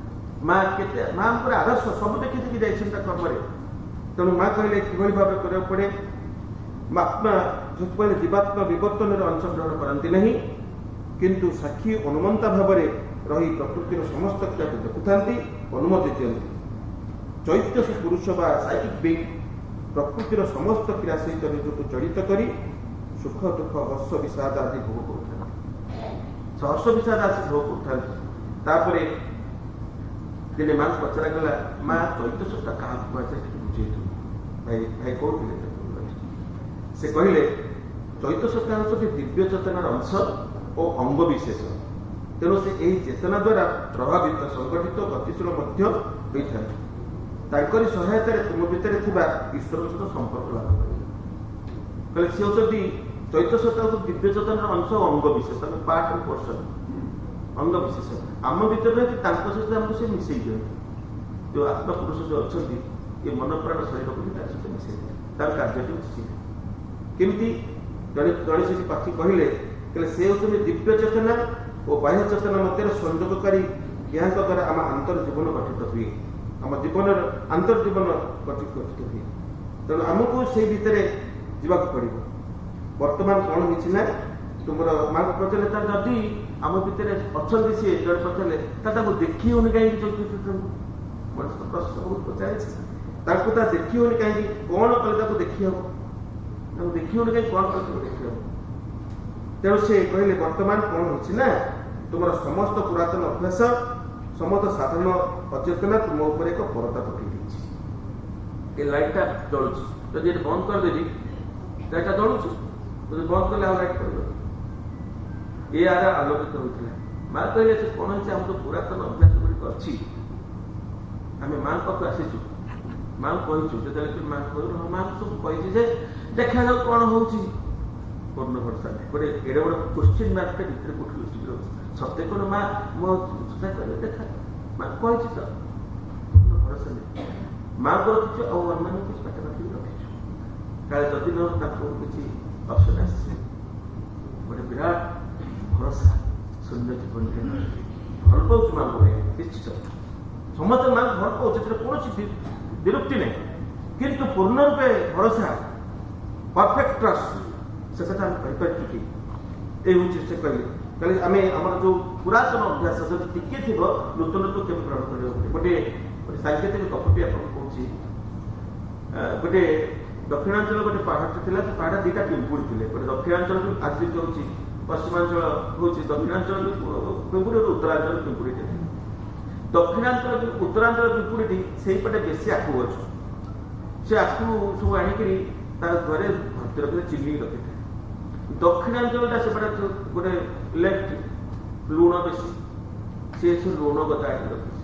माँ के माँ आदर्श सब देखी देखी कर्म तेणु माँ कहले किभली भाव करा पड़े आत्मा जो कहले जीवात्मा विवर्तन अंशग्रहण करती नहीं किंतु साक्षी अनुमंता भाव में रही प्रकृतिर समस्त क्रिया को देखुता अनुमति दिखती चैत्य पुरुष बा साइकिक बींग प्रकृतिर समस्त क्रिया सहित निजक जड़ित कर सुख दुख हर्ष विषाद आदि भोग कर हर्ष विषाद आदि भोग कर दिने माँ पचरा गला माँ चैत्य सत्ता क्या कहुए बुझे भाई भाई कहते से कहले चैत्य सत्ता अंश दिव्य चेतनार अंश और अंग विशेष तेणु से यही चेतना द्वारा प्रभावित संगठित गतिशील होता है सहायतार तुम भितर ईश्वर सहित संपर्क लाभ करें सी होती चैत्य सत्ता दिव्य चेतनार अंश और अंग विशेष पार्ट एंड पर्सन अंग विशेष आम भर सहित आमको से मिसई दिखते जो आत्मा पुरुष जो अच्छा ये मन प्राण शरीर को सहित मिसई तार कार्य केमती जड़े से पाखी कहले से होती दिव्य चेतना और बाह्य चेतना मध्य संयोगकारी यहाँ द्वारा आम आंतर्जीवन गठित हुए आम जीवन आंतर्जीवन गठित हुए तेणु आमको से भितर जावाक पड़ो बर्तमान कौन होना तुम माँ को पचारे तार जदि आम भितर अच्छा सी जड़े पचारे देखी होनी कहीं मनुष्य तो प्रश्न बहुत पचारे देखी होनी कहीं कौन कले देखी हम देखी होनी कहीं कौन कले देखी हम तेणु से कहले वर्तमान कौन होना तुम समस्त पुरातन अभ्यास समस्त साधारण अचेतना तुम ऊपर एक परदा पकई लाइटा जलुची जब ये बंद करदेवी लाइटा जलुची तो बंद कले लाइट कर ये आरा आलोकित होता माँ कहले से कौन है हम तो पुरातन अभ्यास गुड़िक अच्छी आम माँ पाक आसीचु माँ कहीचु जो माँ कह माँ सब कही देखा जाऊ कौन हो पूर्ण भरसा नहीं गोटे एडे बड़ क्वेश्चन मार्क भितर उठू सत्य कौन माँ मो देखा माँ कही तो पूर्ण भरसा नहीं माँ को रखी आम किसी पाखापाखि रखीचु काले जदि न किसी ऑप्शन आसे गोटे विराट भरोसा शून्य जीवन भल पाऊँ माँ को निश्चित समस्त माँ भल पाऊँ कौन विरक्ति नहीं किंतु पूर्ण रूपे भरोसा परफेक्ट ट्रस्ट से कहीपर कि से कहले आम आम जो पुरातन अभ्यास जब टिके थी नूतन तो केवल ग्रहण कर गोटे सांकेतिक कथटी आप गोटे दक्षिणांचल गोटे पहाड़ था पहाड़ दुटा पिंपुड़ी थे गोटे दक्षिणांचल आज हूँ पश्चिमांचल हूँ दक्षिणांचल पिंपुड़ी और उत्तरांचल पिंपुड़ी थे दक्षिणांचल उत्तरांचल पिपुड़ी से पटे बेसी आखु गछ से आखु सब आनिकी घरे भर्ती रखते चिल्ली रखी था दक्षिणांचलटा से गोटे लेफ्ट लुण बेसी सी सब लुण गदा आनी रखी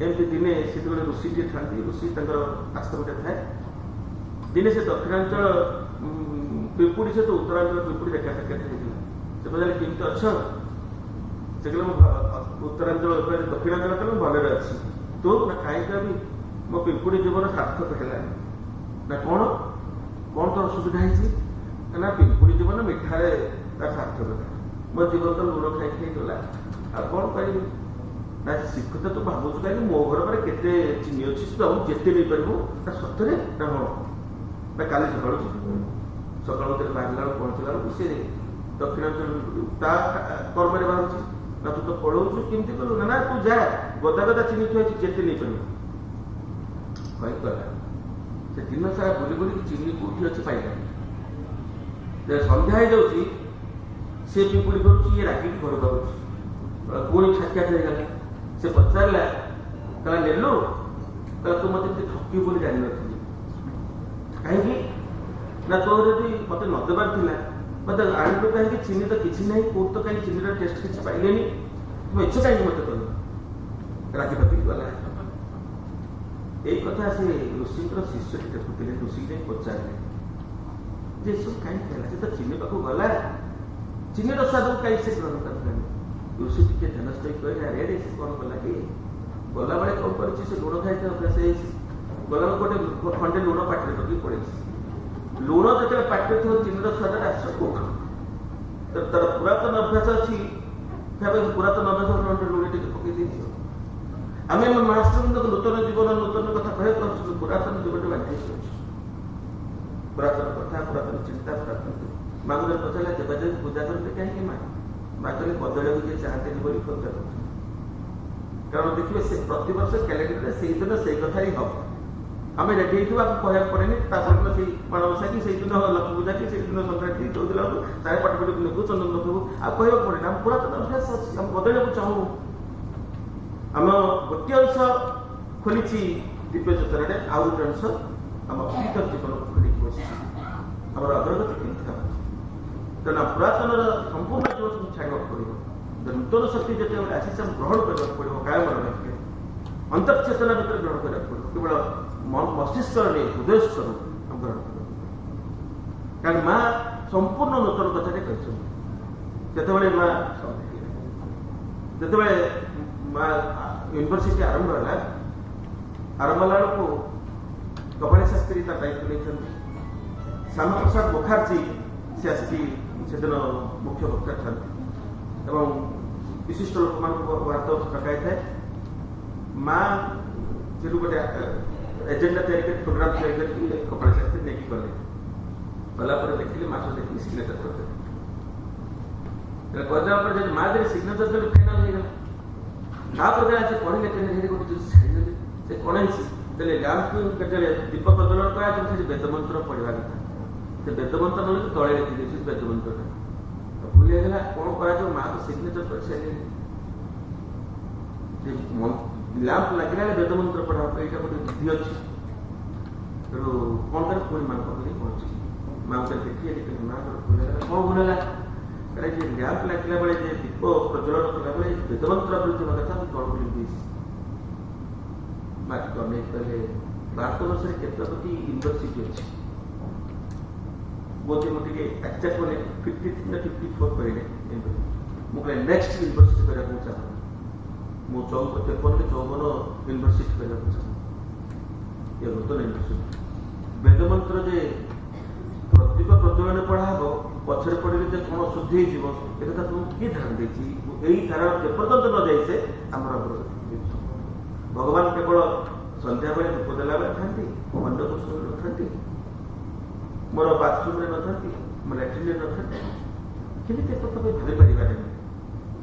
एमती दिने से ऋषि टे था ऋषि आश्रम थाए दिने से दक्षिणांचल पिपुड़ी सहित उत्तरांचल पिपुड़ी देखा साक्षात से पचारे केमती अच्छ से कहले उत्तरांचल दक्षिणांचल कल भले अच्छी तो ना कहीं भी मो पिपुड़ी जीवन सार्थक है ना कौन कौन तो असुविधा है ना पिपुड़ी जीवन मिठारे सार्थकता मो जीवन तो लुण खाई खाई गला आ कौन कह ना शिक्षित तो भावुँ कहीं मो घर पर केते चीनी अच्छी तो जिते नहीं पारू ना सतरे ना हाँ ना काली सका सका बाहर पहुँचला बेलू सी दक्षिणांचल कर्म बाहर ना तू तो पढ़ाऊ केमती कलु ना तू जा गदा गदा चिनी थी जेते नहीं पारू कही गला से दिन सारा बुली बुली चिनी कौटी अच्छी पाइला सन्ध्या हो जाऊँगी सी पिपुड़ी कर रागिक घर पाऊँ पुणी साक्षात हो गला से पचारा कहला नेलु कहला तू मत ठकी बोली जान नी कहीं ना तो यदि मत नदेबार था मत आणु कहीं चीनी तो किसी ना कौट तो कहीं चीनी टेस्ट किसी पाइले तुम इच्छा कहीं मत कल राखी पकड़ गला यही कथा से ऋषि शिष्य देखुले ऋषि पचारे जे सब कहीं से तो चीनी पाक गला चीनी स्वाद कहीं से ग्रहण करता ऋषि टे ध्यानस्थ कहले अरे से कौन गला कि गला बेले कौन कर लुण खाई अभ्यास गला गोटे खंडे लुण पाटे पकड़ पड़े लुण जो पाटे थो चीनी स्वाद आस कौट तार पुरातन अभ्यास अच्छी पुरातन अभ्यास लुण टे पकई आम मास्टर नूतन जीवन नूतन कथा कह पुरातन जीवन बांधे पुरातन कथा पुरातन चिंता पुरातन माँ को पचारा देवादेवी पूजा करते कहीं माँ माँ कहले बदल किए चाहते बोली पूजा कर कारण देखिए से प्रति वर्ष कैलेंडर से दिन से कथा ही हम आम रेडी हो कह पड़े से माणवसा कि दिन लक्ष्मी पूजा कि दिन संक्रांति चौदिन सारे पटपट लिखू चंदन लखू आ कह पड़े आम पुरातन अभ्यास अच्छी आम बदल चाहूँ आम गोटे अंश खोली दिव्य चेतन आउ गोटे अंश आम भीतर जीवन को खोल बस आम अग्रगति केमती तेना पुरातन संपूर्ण जीवन सब छाड़ा पड़ो नूतन शक्ति जो आसी ग्रहण करने पड़ो कायम रखे अंतर्चेतना भर ग्रहण करने पड़ो केवल मस्तिष्क नहीं हृदय स्तर ग्रहण कर कारण माँ संपूर्ण नूतन कथा कहते माँ जिते माँ यूनिवर्सिटी आरंभ है आरंभ को कपाली शास्त्री दायित्व नहीं श्यामा प्रसाद मुखार्जी से आसिकी से दिन मुख्य वक्ता था विशिष्ट लोक मान वार्ता डकाई थाए माँ से गोटे एजेंडा तैयारी प्रोग्राम तैयारी कपाली शास्त्री नहीं गले गला देखिए माँ सब देखिए सिग्नेचर करते माँ जब सिग्नेचर जब फाइनाल हो गला तापर आज पढ़े धीरे गोटे छाड़ी से कौन लैंप दीप प्रज्वलन करा वेद मंत्र पढ़ा कथा से वेद मंत्र ना तले लिखी वेद मंत्र भूल गला कौन करा माँ तो सिग्नेचर कर सारे लैंप लगे वेद मंत्र पढ़ा यहाँ गोटे विधि अच्छी तेणु कौन कर पुणी माँ पाखे पहुँची माँ को देखिए माँ भूल गला कौन भूल गला लैंप लगे बेले दीप प्रज्वलन कला बेले वेदमंत्र अवृत्ति कथा कौन बोली बाकी अनेक कहले भारत वर्ष में केतोटी यूनिवर्सिटी अच्छी बोधे मुझे एक्जाक्ट मैंने 53 ना 54 कहले मुझे नेक्स्ट यूनिवर्सिटी करने चाहूँ मुझे 53 यूनिवर्सिटी करने चाहूँ ये नूतन यूनिवर्सिटी वेदमंत्र जे दीप प्रज्वलन पढ़ा पचर पड़े कौन शुद्धि कथा तुम किए ध्यान देती यही कारण जेपर्यंत न जाए से आम भगवान केवल सन्ध्या बेले धूप देला बेले था अन्य कुछ न था मोर बाथरूम न था मो लैट्रिन न था केमी कथा भाई पार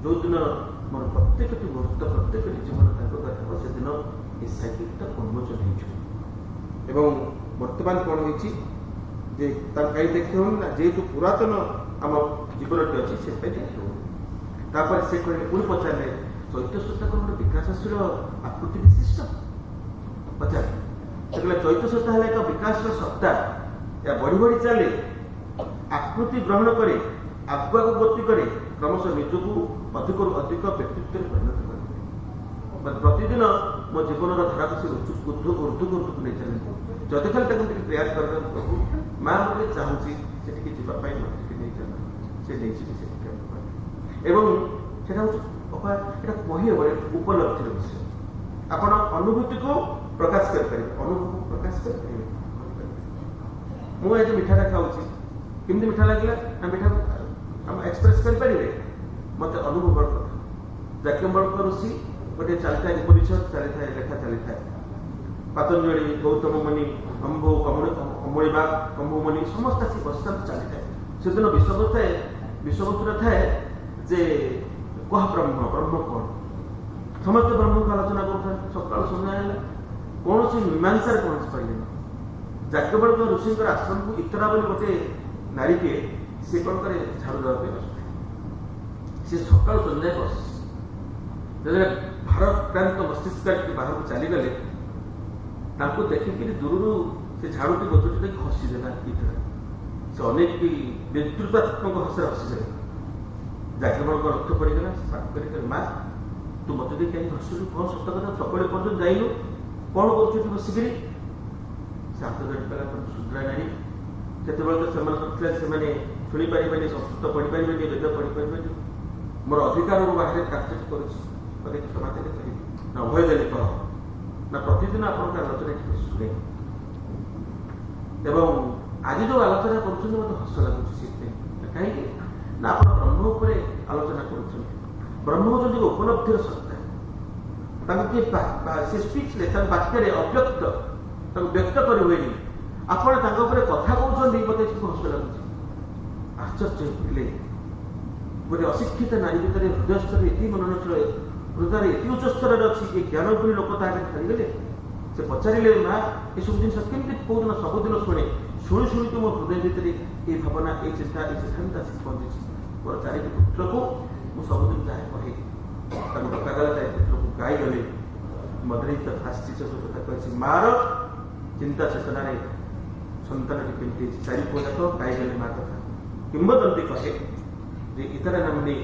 जो दिन मोर प्रत्येक मुहूर्त प्रत्येक जीवन गाथा से दिन ये साइकिलटा उन्मोचन हो बर्तमान कौन होती कहीं देखते हो ना जेहेतु पुरातन आम जीवन अच्छी से देखते हो से कहले पुणी पचारे ଚୈତ୍ୟ ସପ୍ତାହ କ'ଣ ଗୋଟେ ବିକାଶଶୀଳ ଆକୃତି ବିଶିଷ୍ଟ? ପଚାର। ସେତେବେଳେ ଚୈତ୍ୟ ସପ୍ତାହ ହେଲା ଏକ ବିକାଶର ସପ୍ତାହ। ଏହା ବଢ଼ି ବଢ଼ି ଚାଲେ, ଆକୃତି ଗ୍ରହଣ କରେ, ଆଗୁଆକୁ ଗତି କରେ, କ୍ରମଶଃ ନିଜକୁ ଅଧିକରୁ ଅଧିକ ବ୍ୟକ୍ତିତ୍ୱରେ ପରିଣତ କରେ। ପ୍ରତିଦିନ ମୋ ଜୀବନର ଧାରାକୁ ସେ ଉର୍ଦ୍ଧକୁ ନେଇ ଚାଲନ୍ତୁ। ଯଦି ଖାଲି ତାକୁ ଟିକେ ପ୍ରୟାସ କରିଦେବ, ପ୍ରଭୁ ମା ମୋତେ ଚାହୁଁଛି ସେଠିକି ଯିବା ପାଇଁ, ମୋତେ ଟିକେ ନେଇ ଚାଲ, ସେ ନେଇଯିବି ସେଠିକି। ଏବଂ ସେଟା ହେଉଛି ଏଇଟା କହିହେବ ଉପଲବ୍ଧିର ବିଷୟ। ଆପଣ ଅନୁଭୂତିକୁ ପ୍ରକାଶ କରିପାରିବେ, ଅନୁଭବକୁ ପ୍ରକାଶ କରିପାରିବେ। ମୁଁ ଆଜି ମିଠାଟା ଖାଉଛି, କେମିତି ମିଠା ଲାଗିଲା ନା ମିଠାକୁ ଆମେ ଏକ୍ସପ୍ରେସ୍ କରିପାରିବେ? ମୋତେ ଅନୁଭବ କଥା। ଯାଜ୍ଞବଲ୍କ୍ୟ ଋଷି ଗୋଟେ ଚାଲିଥାଏ, ଉପନିଷଦ ଚାଲିଥାଏ, ଲେଖା ଚାଲିଥାଏ। ପାତଞ୍ଜଳି, ଗୌତମ ମୁନି, ଅମ୍ବଳିବା, କମ୍ଭୁମୁନି ସମସ୍ତେ ଆସି ବସିଥାନ୍ତି, ଚାଲିଥାଏ। ସେଦିନ ବିଷବସ୍ତୁରେ ଥାଏ ଯେ କହ ବ୍ରହ୍ମ, ବ୍ରହ୍ମ କ'ଣ? ସମସ୍ତେ ବ୍ରହ୍ମକୁ ଆଲୋଚନା କରୁଥାନ୍ତି। ସକାଳୁ ସନ୍ଧ୍ୟା ହେଲା, କୌଣସି ମୀମାଂସାରେ କୌଣସି ପାଇଲେନି। ଯାଜ୍ଞବଲ୍କ୍ୟ ଋଷିଙ୍କର ଆଶ୍ରମକୁ ଇତରା ବୋଲି ଗୋଟେ ନାରୀଟିଏ ସେ କ'ଣ କରେ, ଝାଡ଼ୁ ଦେବା ପାଇଁ ବସିଥାଏ। ସେ ସକାଳୁ ସନ୍ଧ୍ୟା ବସିଛି। ଯେତେବେଳେ ଭାରକ୍ରାନ୍ତ ମସ୍ତିଷ୍କ ଟିକେ ବାହାରକୁ ଚାଲିଗଲେ, ତାଙ୍କୁ ଦେଖିକିରି ଦୂରରୁ ସେ ଝାଡ଼ୁଟି ଗଛଟି ଦେଖି ହସିଦେଲା ଇତରା। ସେ ଅନେକ ନେତୃତ୍ୱାତ୍ମକ ହସରେ ହସିଦେଲେ। ଯାଜ୍ଞବଲ୍କ୍ୟ ରକ୍ତ ପଡ଼ିଗଲା। ସେ ପାଠ କରି ମା ତୁ ମୋତେ ଦେଇ କାହିଁକି ହସିଲୁ? କ'ଣ ସତ କଥା? ସକାଳେ ପର୍ଯ୍ୟନ୍ତ ଯାଇନୁ, କ'ଣ କରୁଛୁ ଏଠି ବସିକିରି? ସେ ହାତ ଧରି କଲା, ଶୁଦ୍ରା ନାରୀ, ଯେତେବେଳେ ତ ସେମାନଙ୍କର ଥିଲା ସେମାନେ ଶୁଣିପାରିବେନି, ସଂସ୍କୃତ ପଢ଼ିପାରିବେନି, ବେଦ ପଢ଼ିପାରିବେନି, ମୋର ଅଧିକାରରୁ ବାହାରେ କାର୍ଯ୍ୟଟି କରୁଛି, ମୋତେ କ୍ଷମା ଦେଲେ କହିବି ନା ଅଭୟ ଦେଲେ କହ ନା ପ୍ରତିଦିନ ଆପଣଙ୍କ ଆଲୋଚନା ଟିକେ ଶୁଣେ। ଏବଂ ଆଜି ଯେଉଁ ଆଲୋଚନା କରୁଛନ୍ତି ମୋତେ ହସ ଲାଗୁଛି। ସେଥିପାଇଁ କାହିଁକି ନା ଆପଣ ବ୍ରହ୍ମ ଉପରେ ଆଲୋଚନା କରୁଛନ୍ତି। ବ୍ରହ୍ମ ହେଉଛନ୍ତି ଉପଲବ୍ଧିର ସତ୍ତା। ତାଙ୍କୁ କିଏ ସେ ସ୍ପିଚରେ, ତାଙ୍କ ବାକ୍ୟରେ ଅବ୍ୟକ୍ତ, ତାଙ୍କୁ ବ୍ୟକ୍ତ କରି ହୁଏନି। ଆପଣ ତାଙ୍କ ଉପରେ କଥା କହୁଛନ୍ତି, ମୋତେ ଏଠିକୁ ହସ ଲାଗୁଛି। ଆଶ୍ଚର୍ଯ୍ୟ ହେଲେ ଗୋଟେ ଅଶିକ୍ଷିତ ନାରୀ ଭିତରେ ହୃଦୟ ସ୍ତରରେ ଏତିକି ମନନଶୀଳ, ହୃଦୟରେ ଏତେ ଉଚ୍ଚ ସ୍ତରରେ ଅଛି, ଏ ଜ୍ଞାନଗୁଣୀ ଲୋକ ତାହାରେ ଛାଡ଼ିଗଲେ। ସେ ପଚାରିଲେ, ମା ଏସବୁ ଜିନିଷ କେମିତି କୋଉଦିନ ସବୁଦିନ ଶୁଣି ଶୁଣିକି ମୋ ହୃଦୟ ଭିତରେ ଏଇ ଭାବନା, ଏଇ ଚିନ୍ତା, ଏଇ ସିଦ୍ଧାନ୍ତ ଆସି ପହଞ୍ଚିଛି। ମୋର ଚାରିଟି ପୁତ୍ରକୁ ମୁଁ ସବୁଦିନ ଯାହା କହେ, ତାଙ୍କୁ ଡକାଗଲା, ଚାରି ପୁତ୍ରକୁ ଗାଇଗଲେ। ମଦରିତ ଫାଷ୍ଟିଚ କଥା କହିଛି, ମାର ଚିନ୍ତା ଚେତନାରେ ସନ୍ତାନଟି କେମିତି ହେଇଛି। ଚାରି ପୁଅ ଯାକ ଗାଇଗଲେ ମା କଥା। କିମ୍ବଦନ୍ତୀ କହେ ଯେ ଇତରା ନାମ୍ନୀ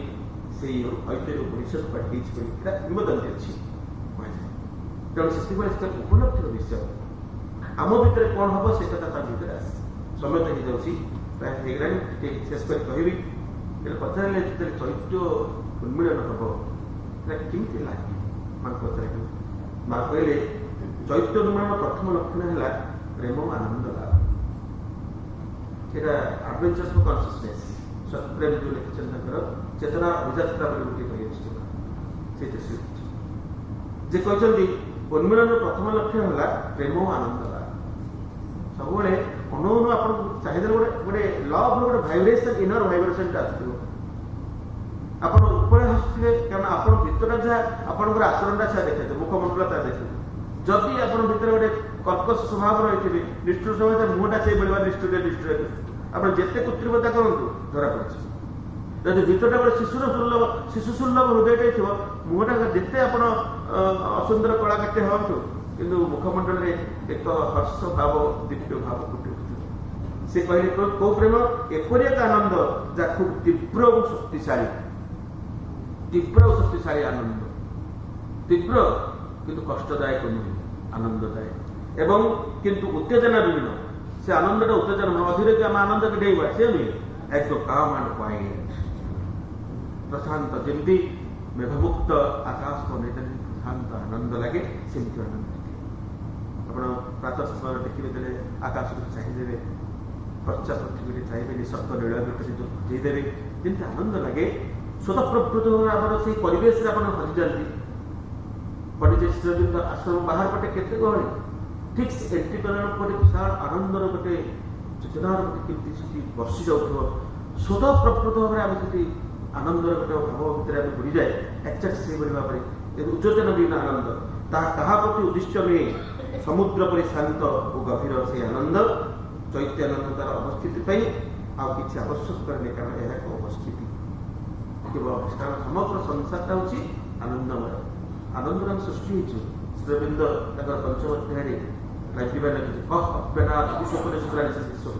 ସେଇ ଐତିହ୍ୟ ଉପନିଷଦ ପାଠ ହେଇଛି ବୋଲି ଏଇଟା କିମ୍ବଦନ୍ତୀ ଅଛି କୁହାଯାଏ। ତେଣୁ ସେତେବେଳେ ସେଟା ଉପଲବ୍ଧିର ବିଷୟ। ଆମ ଭିତରେ କ'ଣ ହବ ସେ କଥା ତା ଭିତରେ ଆସେ। ସମୟ ତ ହେଇଯାଉଛି, ପ୍ରାୟ ହେଇଗଲାଣି, ଟିକେ ଶେଷ କରି କହିବି। ହେଲେ ପଚାରିଲେ ଯେତେବେଳେ ଚୈତ୍ୟ ଉନ୍ମିଳନ ହବ ସେଟା କେମିତି ଲାଗେ? ମାଙ୍କୁ ପଚାରିଲେ, ମା କହିଲେ ଚୈତ୍ୟ ଉନ୍ମିଳନ ପ୍ରଥମ ଲକ୍ଷଣ ହେଲା ପ୍ରେମ ଓ ଆନନ୍ଦ ଲାଭ। ଏଇଟା ଆଡଭେଞ୍ଚର୍ସ ଫର କନସିୟସନେସ୍, ସତ୍ପ୍ରେମ ଯେଉଁ ଲେଖିଛନ୍ତି ତାଙ୍କର ଚେତନା ଅଭିଯାତ୍ରା ବୋଲି ଗୋଟିଏ କହିଅଛି, ସେଇଟା ସେ ଯେ କହିଛନ୍ତି ଉନ୍ମିଳନର ପ୍ରଥମ ଲକ୍ଷ୍ୟ ହେଲା ପ୍ରେମ ଓ ଆନନ୍ଦ ଲାଭ। ସବୁବେଳେ ଅନୁଭବ ଆପଣଙ୍କୁ ଚାହିଦାରେ ଗୋଟେ ଲଭ୍ ଗୋଟେ ଭାଇବ୍ରେସନ୍, ଇନର ଭାଇବ୍ରେସନ୍ଟା ଆସିଥିବ। ଆପଣ ଉପରେ ହସୁଥିବେ କାରଣ ଆପଣ ଭିତରଟା ଯାହା ଆପଣଙ୍କର ଆଚରଣଟା ଯାହା ଦେଖାଇଥିବ, ମୁଖମଣ୍ଡଳ ତାହା ଦେଖାଇଥିବ। ଯଦି ଆପଣ ଭିତରେ ଗୋଟେ କର୍କଶ ସ୍ୱଭାବ ରହିଥିବେ, ନିଷ୍ଠୁର ସ୍ୱଭାବ, ମୁହଁଟା ସେଇଭଳି ଭାବେ ନିଷ୍ଠୁର ଆପଣ ଯେତେ କୃତ୍ରିମତା କରନ୍ତୁ ଧରା ପଡ଼ିଛି। ଯଦି ଭିତରଟା ଗୋଟେ ଶିଶୁ ସୁଲଭ ହୃଦୟଟେ ଥିବ, ମୁହଁଟା ଯେତେ ଆପଣ ଅସୁନ୍ଦର କଳାକାଟ୍ୟ ହୁଅନ୍ତୁ, କିନ୍ତୁ ମୁଖମଣ୍ଡଳରେ ଏକ ହର୍ଷ ଭାବ, ଦିବ୍ୟ ଭାବ ଫୁଟି ଉଠୁଥିବ। ସେ କହିଲେ କୋଉ ପ୍ରେମ? ଏପରି ଏକ ଆନନ୍ଦ ଯାହା ଖୁବ୍ ତୀବ୍ର ଓ ଶକ୍ତିଶାଳୀ। ତୀବ୍ର ଓ ଶକ୍ତିଶାଳୀ ଆନନ୍ଦ, ତୀବ୍ର କିନ୍ତୁ କଷ୍ଟଦାୟକ ନୁହେଁ, ଆନନ୍ଦଦାୟକ ଏବଂ କିନ୍ତୁ ଉତ୍ତେଜନା ବିହୀନ। ସେ ଆନନ୍ଦଟା ଉତ୍ତେଜନା ନୁହେଁ, ଅଧୀର କି ଆମେ ଆନନ୍ଦಕ್ಕೆ ଡେଇଁବା, ସେ ନୁହେଁ। ଏକ କାମ ଆଣ୍ଡ କ୍ୱାଇଟ୍, ପ୍ରଶାନ୍ତ, ଯେମିତି ମେଘମୁକ୍ତ ଆକାଶକୁ ଅନେଇଦେଲେ ପ୍ରଶାନ୍ତ ଆନନ୍ଦ ଲାଗେ, ସେମିତି ଆନନ୍ଦ। ଆପଣ ପ୍ରାତଃ ସମୟରେ ଦେଖିବେ ଦେଲେ ଆକାଶକୁ ଚାହିଁଦେବେ, କଚ୍ଚା ପୃଥିବୀରେ ଚାହିଁବେନି, ସପ୍ତ ନୀଳ ଭିତରେ ଯୋଉ ବୁଝେଇଦେବେ, ଯେମିତି ଆନନ୍ଦ ଲାଗେ। ସ୍ୱତଃପ୍ରବୃତ୍ତ ଆମର ସେଇ ପରିବେଶରେ ଆପଣ ହଜିଯାଆନ୍ତି। ପଣ୍ଡିତ ଶ୍ରୀରବିନ୍ଦ ଆଶ୍ରମ ବାହାର ପଟେ କେତେ ଗହଳି, ଠିକ୍ ସେ ଏଣ୍ଟ୍ରି କଲା ଗୋଟେ ବିଶାଳ ଆନନ୍ଦର ଗୋଟେ ଚେତନାର ଗୋଟେ କେମିତି ସେଠି ବର୍ଷି ଯାଉଥିବ। ସ୍ୱତଃପ୍ରବୃତ୍ତ ଭାବରେ ଆମେ ସେଠି ଆନନ୍ଦର ଗୋଟେ ଭାବ ଭିତରେ ଆମେ ବୁଡ଼ିଯାଏ। ଏକ୍ଜାକ୍ଟ ସେଇଭଳି ଭାବରେ ଉଚ୍ଚତନ ବିହୀନ ଆନନ୍ଦ, ତାହା କାହା ପ୍ରତି ଉଦ୍ଦିଷ୍ଟ ନୁହେଁ, ସମୁଦ୍ର ପରି ଶାନ୍ତ ଓ ଗଭୀର ସେଇ ଆନନ୍ଦ। ଚୈତ୍ୟ ଆନନ୍ଦ ତାର ଅବସ୍ଥିତି ପାଇଁ ଆଉ କିଛି ଆବଶ୍ୟକ କରେନି, କାରଣ ଏହା ଏକ ଅବସ୍ଥିତି କେବଳ। କାରଣ ସମଗ୍ର ସଂସାରଟା ହେଉଛି आनंदमय आनंदराम सृष्टि श्रीरविंद पंचम अध्याय लाइब्रेरी लिखिए कह अभ्यनाथ विश्वपरेश्वराणी से शिष्य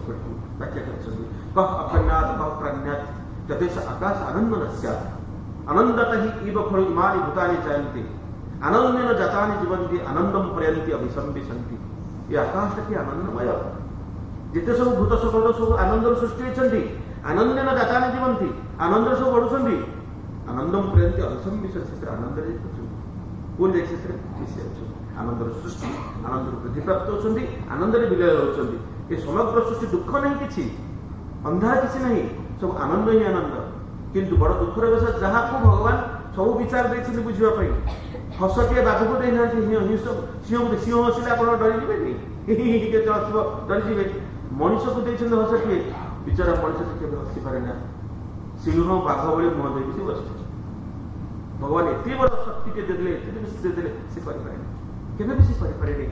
व्याख्या कर कह अभ्यनाथ कह प्राण्यात तदेश आकाश आनंद नस्या आनंदत ही इव फल इमानि भूतानि जायन्ते आनंदेन जातानि जीवन्ति आनंदम प्रयन्ति अभिसंविशन्ति ये आकाश की आनंदमय जिते सब भूत सकल सब आनंद सृष्टि होती आनंदेन जातानि जीवन्ति आनंद सब बढ़ुछन्ति आनंदम प्रयन्ति अभिसंविशन्ति आनंद कौन जाए आनंद सृष्टि आनंद वृद्धि प्राप्त होती आनंद विलय होती ये समग्र सृष्टि दुख नहीं किसी अंधार किसी नहीं सब आनंद ही आनंद किंतु बड़ दुखर विषय जहाँ को भगवान सब विचार देखते बुझापी हसटिए बाघ को देना सिंह सिंह हसिले आप डरीजे डरीजे मनीष को देखते हसटिए विचारा मनीष केवे हसी पारे ना सिंह बाघ भाई मुह देखिए बस भगवान एत बड़ शक्ति के देते से केवे भी से पारे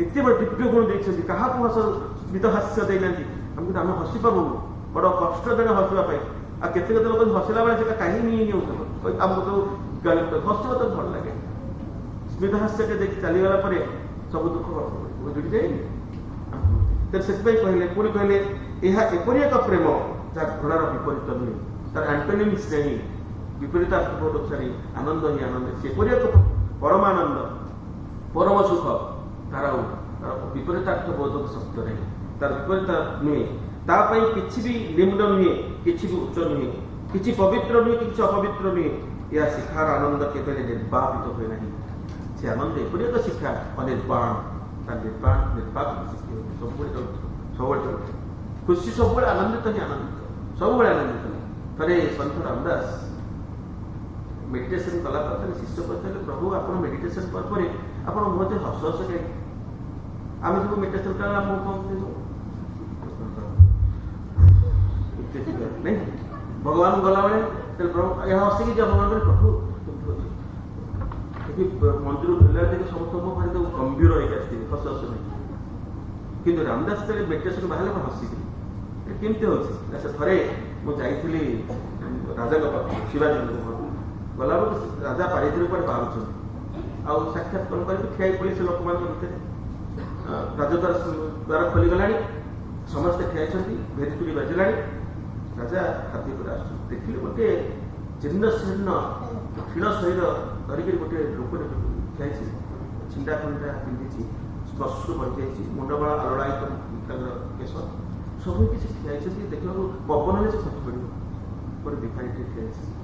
एत बड़ दिव्य गुण देखते क्या हस स्मित हास्य देना आमको आम हसी पाबू बड़ कष्ट देने हसवाई आ केत लोग हसला बेले कहीं नहीं आमको तो हसवा तो भल लगे स्मित हास्य के देखिए चलीगला सब दुख जुड़ी जाए से कहले पुणी कहले यह एपरी एक प्रेम जहाँ घृणार विपरीत नुहे तार एंटोनिम्स नहीं विपरीत अर्थबोध अनुसारी आनंद ही आनंद सेपरी एक परमानंद परम सुख तार विपरीत अर्थबोध शब्द नहीं तार विपरीत नुहे तापाई किसी भी निम्न नुहे किसी भी उच्च नुहे किसी पवित्र नुहे कि अपवित्र नुहे यह शिक्षार आनंद केवल निर्वापित हुए नहीं से आनंद एपरी एक शिक्षा अनिर्वाण निर्वाण निर्वाक सब खुशी सब आनंदित ही आनंदित सब आनंदित थे सन्थ रामदास मेडिटेशन कला शिष्य कहते प्रभु आप मेडिटेशन पर आप मुझे हस हस कहीं आम सब मेडिटेशन कला नहीं भगवान गला बेले प्रभु यह हसिकी जब भगवान प्रभु मंदिर भेला देखे समस्त भारी गंभीर होकर आसती हस हस नहीं किंतु रामदास मेडिटेशन बाहर हसिकी केमती हो थे मुझे राजा शिवाजी गला राजा पारिधि कड़े बाहर आउ साक्षात्कार करके ठिया पड़े से लोक भितर राजद्वार द्वार खोलीगला समस्ते ठिया भेदपुरी बाजिला राजा खाद्य पर देखिले गोटे जीर्ण शीर्ण क्षीण शरीर धरिक गोटे लोक ठिया छिंडा खंडा पिंधि स्पर्श बढ़ जाए मुंडबाड़ आलोड़ायित केश सब किसी ठिया देखा पवन से खसी पड़ गोटे भिखारी ठिया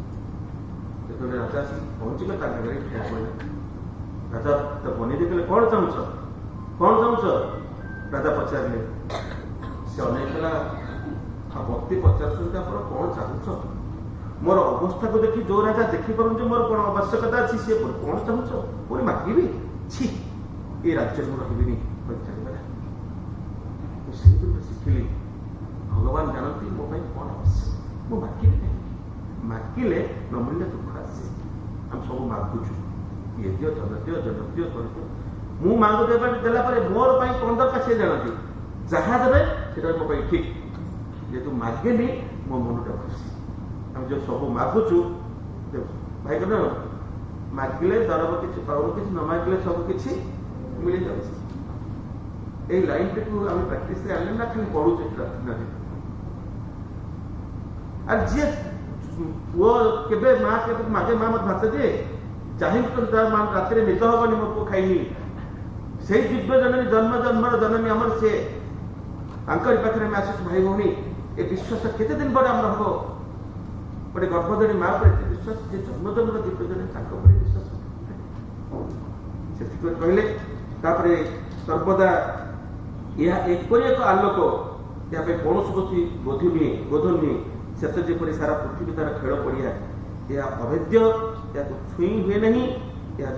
जो राजा आसिक पहुँचले आगे ठिया पड़ा राजा तो बनी देखिले कौन चाहूच राजा पचारे से अनेकला भक्ति पचार आप कौन चाहूच मोर अवस्था को देखी जो राजा देखिपार मोर कौन आवश्यकता अच्छी सी कौन चाहूच पुणी मागिबी छी ये राज्य में रही शिखिली भगवान जानती मो कौन आवश्यक मो मागिबी कहीं मागिले नमूल्य दुख आसे आम सब मागुचु ये दियो जनदियो करतु मु मांग देला मोर कौन दरकार से जानती जहाँ देवे से मो ठीक जेतु मागेली मो मनटा खुशी हम जो सब मागुचु भाई कह मागिले दरब किसी पाऊ कि न मागिले सब किसी मिल जाए लाइन टी आम प्राक्ट आने ना खाली पढ़ुचे और जी पुओ के माँ के मागे माँ मत भात दिए चाहिए रात निद हेनी मो पु खाई से दिव्य जननी जन्म जन्मर जननी आमर से पाखे आम आस भाई भौणी ये विश्वास केते दिन बड़े आम हम गोटे गर्भधारी माँ पर विश्वास जे जन्म जन्मर दिव्य जननी विश्वास से कहले सर्वदा यह एपरी एक आलोक यहाँ कौन बोध नुहे से जपरी सारा पृथ्वी तार खेल पड़िया यह अभेद्य या छुई हुए नहीं यह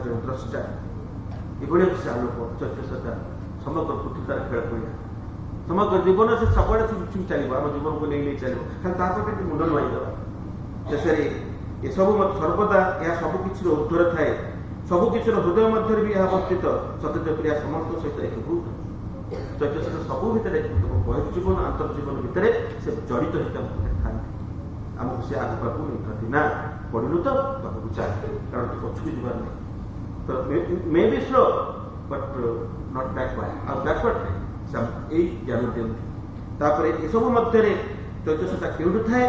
जन द्रष्टा ये से आलोक चैत्यसता समग्र पृथ्वी तार खेल पड़िया समग्र जीवन से सबुआड़े चलो आम जीवन को नहीं चलो खाली मुंड नुआईदेवा शेष ये सब सर्वदा यह सबकि ऊर्धर थाए सबकि हृदय मध्य भी यह अवस्थित सत्य क्रिया समस्त सहित एकीभूत चैत्यसता सब भितर बहिर्जीवन अंतर्जीवन भितर से जड़ित होता था आमको से आगे नहीं ना पढ़ू तो तक चाल कारण तू पछू जीवार नहीं तो may be slow but not backward और बैकवर्ड नहीं यही ज्ञान दिखते ये सब मध्य चैत्र सत्ता क्यों थाए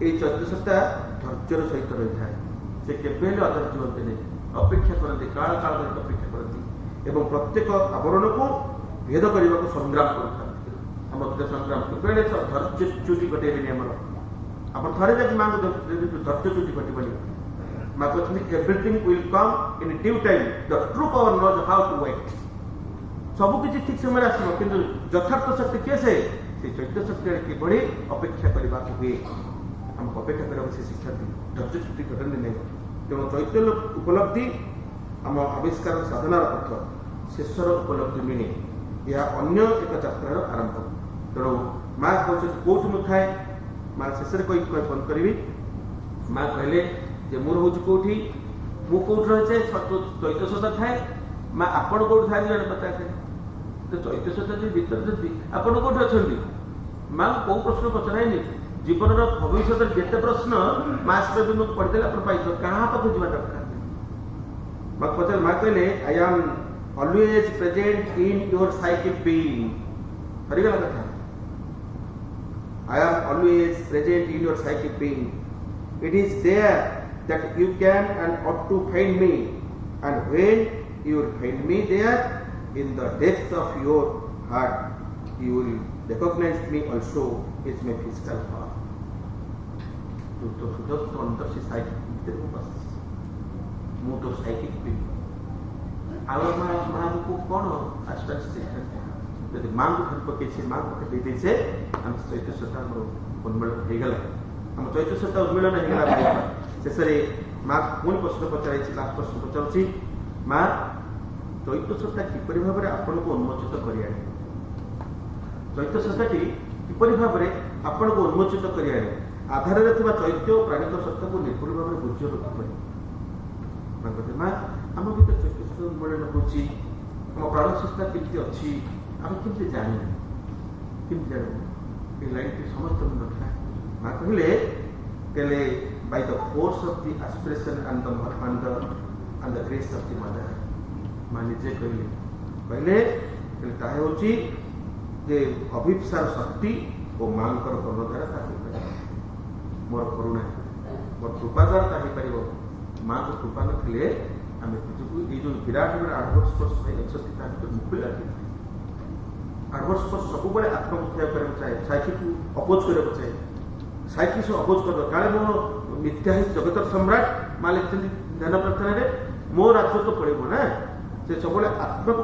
ये चैत्र सत्ता धैर्यर सहित रही है से केवे अधैर्य हुए नहीं अपेक्षा करते काल काल अपेक्षा करती एवं प्रत्येक आवरण को भेद करने को संग्राम करते संग्राम केवे धैर्यच्युति कटेबी आमर आप थे जाकि माँ को धैर्यच्युति कटबनी माँ कहते everything will come in due time the true power knows how to wait सबकि ठीक समय आसो कि यथार्थ शक्ति किए से चैत्र शक्ति किभली अपेक्षा करने हुए आमको अपेक्षा करा से शिक्षा दी धैर्यच्युति घटने नहीं तेणु चैत्र उपलब्धि आम आविष्कार साधनार अर्थ शेषर उपलब्धि मिले यह अन्य एक यात्रार आरंभ तेणु माँ कहते कौट मु थाए माँ शेष कोई फोन करी माँ कहले मुझे रोज कौटी मुझे रही चैत्र सत्ता थाए माँ आपण कौट थाए जन पता तो चैत्र सत्ता जो भीतर जब आपण कौट अच्छा माँ कौ प्रश्न पचराएनि जीवन भविष्य जिते प्रश्न मास दिन पढ़ते पाई क्या पाख जा दरकार माँ पचार माँ कहले I am always present in your psychic being हरिगला कथा I am always present in your psychic being it is there that you can and ought to find me and when you find me there in the depths of your heart you will recognize me also as my physical form तो just अंदर से psychic तेरे बस मु तो psychic भी our मां को कौन आस्था से यदि मां को घर पके से मां को दे दे से हम चैत्र सत्ता हमरो उन्मिलन हो गला हम चैत्र सत्ता उन्मिलन हो गला शेषरे मां कोन प्रश्न पचारै छी लास्ट प्रश्न पचारछि मां चैत्र सत्ता किपरि भाबरे आपन को उन्मोचित करिया चैत्र सत्ताटी किपरि भाबरे आपन को उन्मोचित करिया आधार चैत्य प्राणिक सत्ता को निपुण भाव में बुझ रखी माँ आम भर चैत्य सत्ता उन्मूलन हो प्राण संस्था केमती अच्छी आम केमती जान लाइन टी समस्त रखा माँ कहले by the force of the aspiration and the grace of the mother माँ निजे कहले ताहे होची जे अभिप्सार शक्ति और माँ कर्ण द्वारा मोर करुणा मोर कृपा द्वारा ताही पार माँ को कृपा नथिले आम ये जो विराट बड़े आडवर्स फोर्स मुक्ति लगे आडवर्स फोर्स सब आत्महत्या करने चाहे साइकिल को अपोज करने चाहे साइकिल से अपोज कर काले मो मिथ्या जगत सम्राट माँ लिखते ध्यान प्रार्थना मो राज्य तो पड़े ना से सब आत्मा को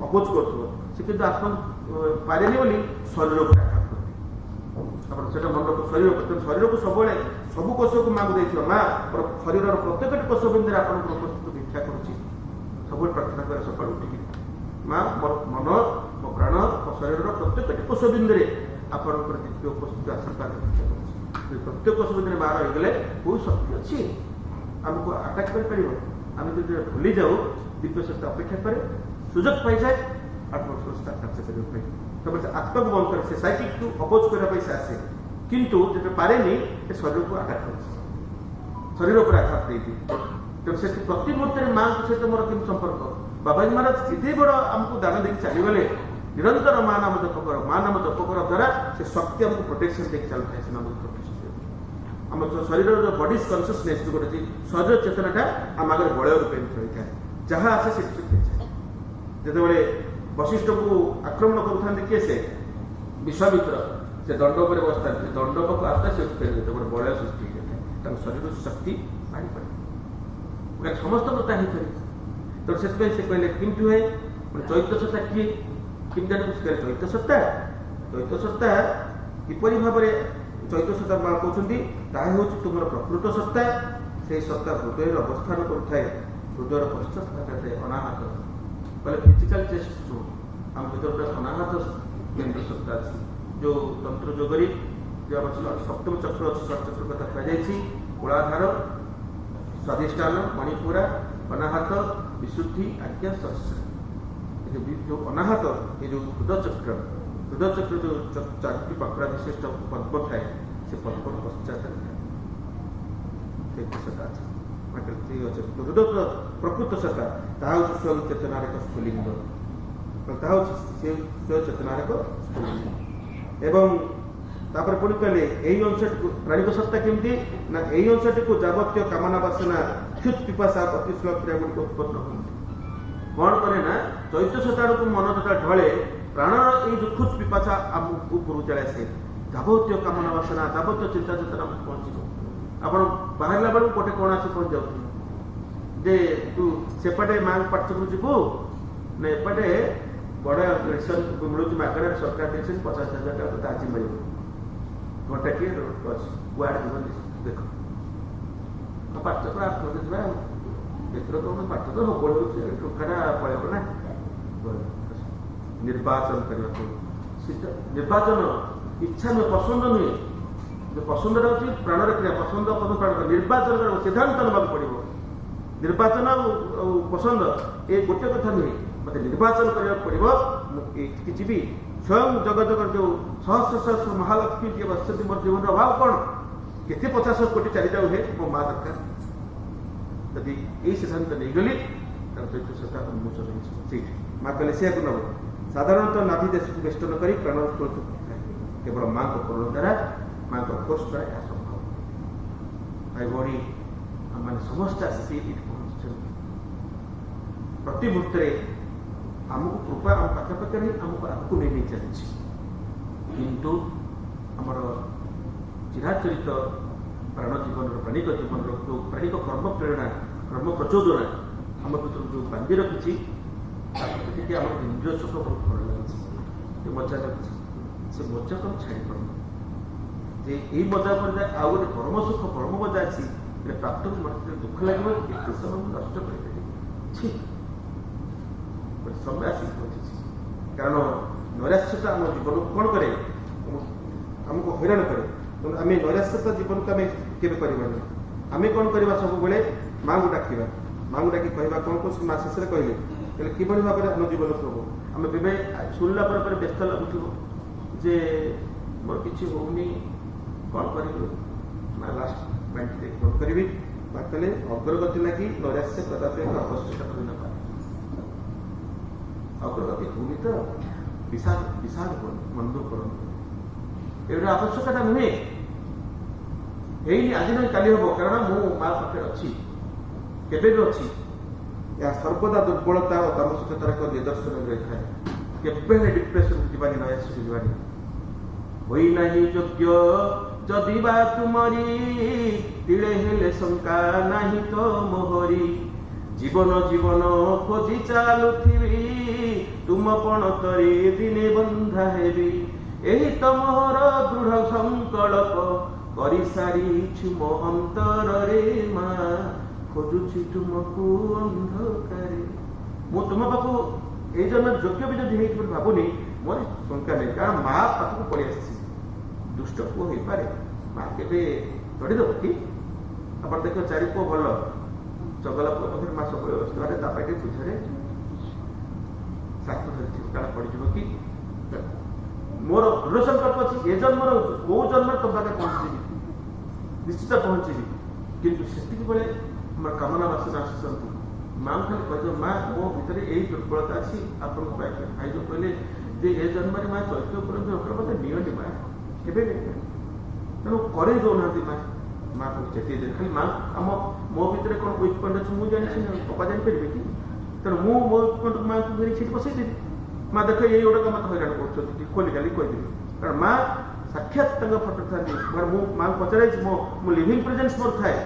अपोज कर आत्मा पारे बोली शरीर को मन को शरीर को सब कोष को माँ को माँ शरीर प्रत्येक कोष बिंदु आप भिक्षा कर सब प्रार्थना कर सका उठिक माँ मन मो प्राण मो शरीर प्रत्येक कोष बिंदु आप द्वितीय उपस्थित आशीर्वाद भिक्षा कर प्रत्येक कोष बिंदु माँ रहीगले बहुत शक्ति अच्छी आमको आटाक कर भूली जाऊ दिव्य सत्ता अपेक्षा करे सुजोग पाई जाए आत्मसंस्था कार्य करने तब आत्मा को बंद करे से साइकिक को अपोज करने से आसे किंतु जब पारे नहीं शरीर को आघात कर शरीर पर आघात देती तब से प्रति मुहूर्त माँ को सहित मोर केम संपर्क बाबा जी महाराज इतने बड़ आमको दान देख चलीगले निरंतर माँ नाम जप कर माँ नाम जप कर द्वारा से शक्ति आमको प्रोटेक्शन देख चलता है से नाम आम शरीर जो बडी कनसीयसनेस जो गोटे शरीर चेतनाटा आम आगे बलय रूपे रही है जहाँ आसे से जो वशिष्ठ को आक्रमण करूँ किए से विश्वामित्र से दंड पर बसता दंड पाक आसता से गोटे बलय सृष्टि होता शरीर शक्ति बाढ़ पड़े समस्त प्रता ही तो से कहले किमती हुए चैत्र सत्ता किए किम चैत्र सत्ता किपरि भाव चैत्र सत्ता माँ कहते ताहे तुम प्रकृत सत्ता से सत्ता हृदय अवस्थान करुए हृदय पश्चात अनाहत कहले फिजिकल चेस्ट जो आम भर अनाहत केन्द्र सत्ता अच्छी जो तंत्र जोगरी जो सप्तम चक्र अच्छी षटचक्र कथा कहुई कूलाधार स्वाधिष्ठान मणिपुरा अनाहत विशुद्धि आज्ञा सहस्र जो अनाहत ये जो हृदय चक्र जो चारोटी पकड़ा विशिष्ट पद्म थाए से पद्म पश्चात ସତ୍ତା ଅଛି ହୃଦୟ ପ୍ରକୃତ ସତ୍ତା ତାହା ହେଉଛି ସ୍ୱୟଂ ଚେତନାର ଏକ ସ୍ଫୁଲିଙ୍ଗ, ତାହା ହେଉଛି ସେ ସ୍ୱୟଂ ଚେତନାର ଏକ ସ୍ଫୁଲିଙ୍ଗ। ଏବଂ ତାପରେ ପୁଣି କହିଲେ ଏହି ଅଂଶଟିକୁ ପ୍ରାଣିକ ସତ୍ତା କେମିତି ନା ଏହି ଅଂଶଟିକୁ ଯାବତୀୟ କାମନା ବାସନା କ୍ଷୁତ୍ ପିପାସା ପ୍ରତିଶୀଳ କ୍ରିୟା ଗୁଡ଼ିକ ଉତ୍ପନ୍ନ ହୁଅନ୍ତି। କ'ଣ କରେ ନା ଚୈତ୍ୟ ସତ୍ତା ଆଡ଼କୁ ମନ ଯେତେବେଳେ ଢଳେ ପ୍ରାଣର ଏଇ ଯେଉଁ କ୍ଷୁତ୍ ପିପାସା ଆମକୁ ଉପରୁ ଚଳେ ଆସେ, ଯାବତୀୟ କାମନା ବାସନା ଯାବତୀୟ ଚିନ୍ତା ଚେତନା ପହଞ୍ଚିବ। ଆପଣ ବାହାରିଲା ବେଳକୁ ଗୋଟେ କ'ଣ ଆସି ପହଞ୍ଚି ଯାଉଥିବ ଯେ ତୁ ସେପଟେ ମାଙ୍କ ପାଠକୁ ଯିବୁ ନା ଏପଟେ ବଡ଼ ମେଡିସିନ ମିଳୁଛି ମାଗଣାରେ ସରକାର ଦେଇଛନ୍ତି 50,000 ଟଙ୍କା ତୋତେ ଆଜି ମିଳିବ, ଘଣ୍ଟା କିଏ ଅଛି କୁଆଡ଼େ ଯିବ ଦେଖ ପାଠ ତ ଯିବା ଏଥର ତ ପାଠ ତ ସବୁବେଳେ ହେଉଛି ଟଙ୍କାଟା ପଳେଇବ ନା। ନିର୍ବାଚନ କରିବାକୁ ନିର୍ବାଚନ ଇଚ୍ଛା ନୁହେଁ, ପସନ୍ଦ ନୁହେଁ, ପସନ୍ଦଟା ହେଉଛି ପ୍ରାଣର କ୍ରିୟା, ପସନ୍ଦ ପ୍ରାଣ ନିର୍ବାଚନ କରିବାକୁ ସିଦ୍ଧାନ୍ତ ନେବାକୁ ପଡ଼ିବ। ନିର୍ବାଚନ ଆଉ ପସନ୍ଦ ଏ ଗୋଟେ କଥା ନୁହେଁ, ମୋତେ ନିର୍ବାଚନ କରିବାକୁ ପଡ଼ିବ। ମୁଁ ଏଠିକି ଯିବି ସ୍ୱୟଂ ଜଗତର ଯେଉଁ ସହସ୍ର ସହସ୍ର ମହାଲକ୍ଷ୍ମୀ ଯିଏ ବସିଛନ୍ତି ମୋର ଜୀବନର ଅଭାବ କ'ଣ, କେତେ 50 କୋଟି ଚାରିଟା ହୁଏ ମୋ ମା ଦରକାର। ଯଦି ଏଇ ସିଦ୍ଧାନ୍ତ ନେଇଗଲି ତାର ଚୈତ୍ୟ ସତ୍ତା ଉନ୍ମୋଚନ ହେଇଯିବ। ସେଇଠି ମା କହିଲେ ସେୟାକୁ ନେବ। ସାଧାରଣତଃ ନାଭି ଦେଶକୁ ବେଷ୍ଟନ କରି ପ୍ରାଣର ସ୍ରୋତ କେବଳ ମାଙ୍କ କରୁଣ ଦ୍ୱାରା ମାଙ୍କ କୋଷ ଦ୍ୱାରା ଏହା ସମ୍ଭବ। ଭାଇ ଭଉଣୀ ଆମମାନେ ସମସ୍ତେ ଆସିକି ଏଠି ପହଞ୍ଚିଛନ୍ତି। ପ୍ରତି ମୁହୂର୍ତ୍ତରେ ଆମକୁ କୃପା ଆମ ପାଖାପାଖରେ ଆମକୁ ଆଗକୁ ନେଇ ଚାଲିଛି, କିନ୍ତୁ ଆମର ଚିରାଚରିତ ପ୍ରାଣ ଜୀବନର ପ୍ରାଣିକ ଜୀବନର ଯେଉଁ ପ୍ରାଣିକ କର୍ମ ପ୍ରେରଣା କର୍ମ ପ୍ରଚୋଦନା ଆମ ଭିତରୁ ଯେଉଁ ବାନ୍ଧି ରଖିଛି ତାକୁ ଟିକେ ଆମର ଇନ୍ଦ୍ରିୟ ସୁଖ ବହୁତ ଭଲ ଲାଗୁଛି, ଯେ ମଜା ଲାଗୁଛି, ସେ ମଜାକୁ ଆମେ ଛାଡ଼ିପାରୁନି। ଯେ ଏଇ ମଜା ପରେ ଆଉ ଗୋଟେ ପରମ ସୁଖ ପରମ ମଜା ଅଛି, એટલે ପ୍ରାପ୍ତ ମତେ ଦୁଃଖ ଲାଗିବ ଏତେ ସମୟ ମୁଁ ନଷ୍ଟ କରିପାରିବି। ଠିକ ସମୟ ଆସିକି ପହଞ୍ଚିଛି, କାରଣ ନୈରାଶ୍ୟତା ଆମ ଜୀବନକୁ କ'ଣ କରେ, ଆମକୁ ହଇରାଣ କରେ। ତେଣୁ ଆମେ ନୈରାଶ୍ୟତା ଜୀବନକୁ ଆମେ କେବେ କରିବାନି। ଆମେ କ'ଣ କରିବା, ସବୁବେଳେ ମାଙ୍କୁ ଡାକିବା, ମାଙ୍କୁ ଡାକି କହିବା କ'ଣ କହୁଛି ମା ଶେଷରେ କହିଲେ କିଭଳି ଭାବରେ ଆମ ଜୀବନକୁ ହବ। ଆମେ ଏବେ ଶୁଣିଲା ପରେ ପରେ ବ୍ୟସ୍ତ ଲାଗୁଥିବ ଯେ ମୋର କିଛି ହଉନି, କ'ଣ କରିବି ନା ଲାଷ୍ଟ ମାଇଣ୍ଡରେ କ'ଣ କରିବି ବା କହିଲେ ଅଗ୍ରଗତି ଲାଗି ନୈରାଶ୍ୟ କଦାପି ଆବଶ୍ୟକତା ହୋଇନପାରେ। ଅଗ୍ରଗତି ହଉନି ତ ବିଷାଦ କରନ୍ତୁ, ମନ ଦୁଃଖ କରନ୍ତୁ, ଏଗୁଡ଼ା ଆବଶ୍ୟକତା ନୁହେଁ। ହେଇନି ଆଜି ନୁହେଁ କାଲି ହବ, କାରଣ ମୁଁ ମା ପାଖରେ ଅଛି, କେବେ ବି ଅଛି। ଏହା ସର୍ବଦା ଦୁର୍ବଳତା ଓ ତାମସିକତାର ଏକ ନିଦର୍ଶନ ରହିଥାଏ। କେବେ ହେଲେ ଡିପ୍ରେସନକୁ ଯିବାନି, ନୈରାଶ୍ୟକୁ ଯିବାନି। ହୋଇନାହିଁ ଯୋଗ୍ୟ ଯଦି ବା ତୁମରି ତିଳେ ହେଲେ ଶଙ୍କା ନାହିଁ ତ ମୋହରି। ଜୀବନ ଜୀବନ ଖୋଜି ଚାଲୁଥିବି ତୁମ ପଣତରେ ଦିନେ ବନ୍ଧା ହେବି। ଏହି ତ ମୋହର ଦୃଢ଼ ସଂକଳ୍ପ କରିସାରିଛୁ ମୋ ଅନ୍ତରରେ ମା, ଖୋଜୁଛି ତୁମକୁ ଅନ୍ଧକାରେ। ମୁଁ ତୁମ ପାଖକୁ ଏଇ ଜନ୍ମ ଯୋଗ୍ୟ ବି ଯଦି ହେଇଛି ବୋଲି ଭାବୁନି, ମୋର ଶଙ୍କା ନାହିଁ, କାରଣ ମା ପାଖକୁ ପଳେଇ ଆସିଛି। ଦୁଷ୍ଟ ପୁଅ ହେଇପାରେ, ମା କେବେ ତଡ଼ିଦେବ କି? ଆପଣ ଦେଖ ଚାରି ପୁଅ ଭଲ, ଚଗଲା ପୁଅ ପାଖରେ ମା ସବୁବେଳେ ବସିଥିବାରେ ତା ପାଖରେ ବୁଝରେ ସାତ ଧରିଥିବ, କାରଣ ପଡ଼ିଯିବ କି? ମୋର ଦୃଢ଼ ସଂକଳ୍ପ ଅଛି ଏ ଜନ୍ମର କୋଉ ଜନ୍ମରେ ତମ ପାଖରେ ପହଞ୍ଚିବି, ନିଶ୍ଚିତ ପହଞ୍ଚିବି। କିନ୍ତୁ ସେତିକି ବେଳେ ଆମର କାମନା ବାସନା ଆସୁଛନ୍ତି, ମାଙ୍କୁ ଖାଲି କହିଦେବ ମା ମୋ ଭିତରେ ଏଇ ଦୁର୍ବଳତା ଅଛି, ଆପଣଙ୍କ ପାଖରେ ଭାଇ ଯେଉଁ କହିଲେ ଯେ ଏ ଜନ୍ମରେ ମା ଚୈତ୍ର ଉପରନ୍ତୁ ମୋତେ ନିଅନ୍ତି ମା, କେବେ ନେବେ, ତେଣୁ କରେଇ ଦେଉନାହାନ୍ତି ମା। ମା ଚେତେଇ ଦେବେ ଖାଲି ମା ଆମ ମୋ ଭିତରେ କ'ଣ ୱିକ୍ ପଏଣ୍ଟ ଅଛି ମୁଁ ଜାଣିଛି, ପପା ଜାଣିପାରିବେ କି? ତେଣୁ ମୁଁ ମୋ ୱିକ୍ ପଏଣ୍ଟ ମାଙ୍କୁ ଧରି ସେଠି ବସେଇଦେବି। ମା ଦେଖ ଏଇ ଗୁଡ଼ାକ ମୋତେ ହଇରାଣ କରୁଛନ୍ତି, ଖୋଲି ଖାଲି କହିଦେବି, କାରଣ ମା ସାକ୍ଷାତ ତାଙ୍କ ଫଟୋ ଥାନ୍ତି। ମୁଁ ମାଙ୍କୁ ପଚାରାଇଛି, ମୋ ଲିଭିଂ ପ୍ରେଜେନ୍ସ ମୋର ଥାଏ,